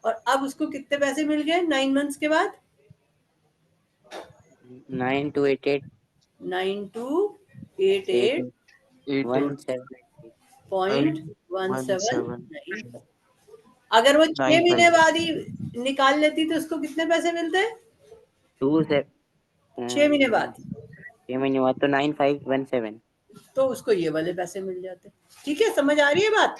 और अब उसको कितने पैसे मिल गए 9 मंथ्स के बाद, 9288 9288.1799। अगर वो 6 महीने बाद ही निकाल लेती तो उसको कितने पैसे मिलते, 6 महीने बाद, 6 महीने बाद तो 9517। तो उसको ये वाले पैसे मिल जाते। ठीक है, समझ आ रही है बात।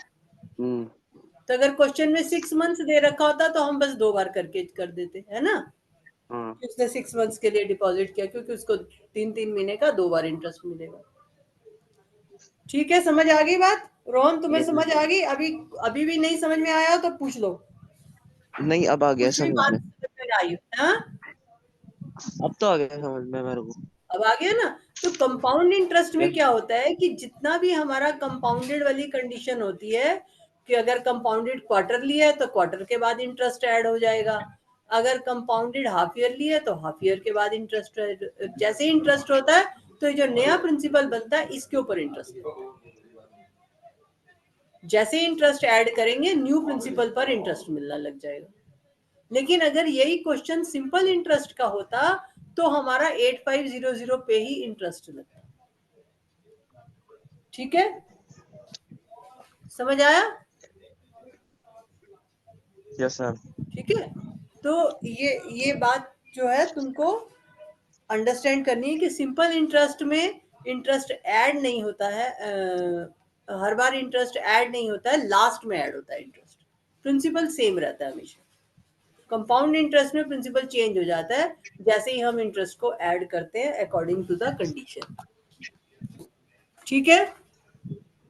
तो अगर क्वेश्चन में 6 मंथ्स दे रखा होता तो हम बस 2 बार करके कर देते, है ना। उसने 6 मंथ्स के लिए डिपॉजिट किया क्योंकि उसको 3-3 महीने का 2 बार इंटरेस्ट मिलेगा। ठीक है, समझ आ गई बात। रोहन, तुम्हें समझ आ गई? अभी भी नहीं समझ में आया तो पूछ लो। नहीं, अब आ गया कुछ भी समझ बात में। समझ में आई, हाँ? अब तो आ गया समझ में मेरे को। अब आ गया ना। तो कंपाउंड इंटरेस्ट में क्या होता है कि जितना भी हमारा कंपाउंडेड वाली कंडीशन होती है कि अगर कंपाउंडेड क्वार्टरली है तो क्वार्टर के बाद इंटरेस्ट ऐड हो जाएगा, अगर कंपाउंडेड हाफ ईयरली है तो हाफ ईयर के बाद इंटरेस्ट, जैसे इंटरेस्ट होता है तो जो नया प्रिंसिपल बनता है इसके ऊपर इंटरेस्ट होता है। जैसे इंटरेस्ट ऐड करेंगे न्यू प्रिंसिपल पर इंटरेस्ट मिलना लग जाएगा। लेकिन अगर यही क्वेश्चन सिंपल इंटरेस्ट का होता तो हमारा 8500 पे ही इंटरेस्ट लगता। ठीक है, समझ आया? Yes sir. ठीक है, तो ये बात जो है तुमको अंडरस्टैंड करनी है कि सिंपल इंटरेस्ट में इंटरेस्ट ऐड नहीं होता है, हर बार इंटरेस्ट ऐड नहीं होता है, लास्ट में ऐड होता है इंटरेस्ट। प्रिंसिपल सेम रहता है हमेशा। कंपाउंड इंटरेस्ट में प्रिंसिपल चेंज हो जाता है जैसे ही हम इंटरेस्ट को ऐड करते हैं अकॉर्डिंग टू द कंडीशन। ठीक है।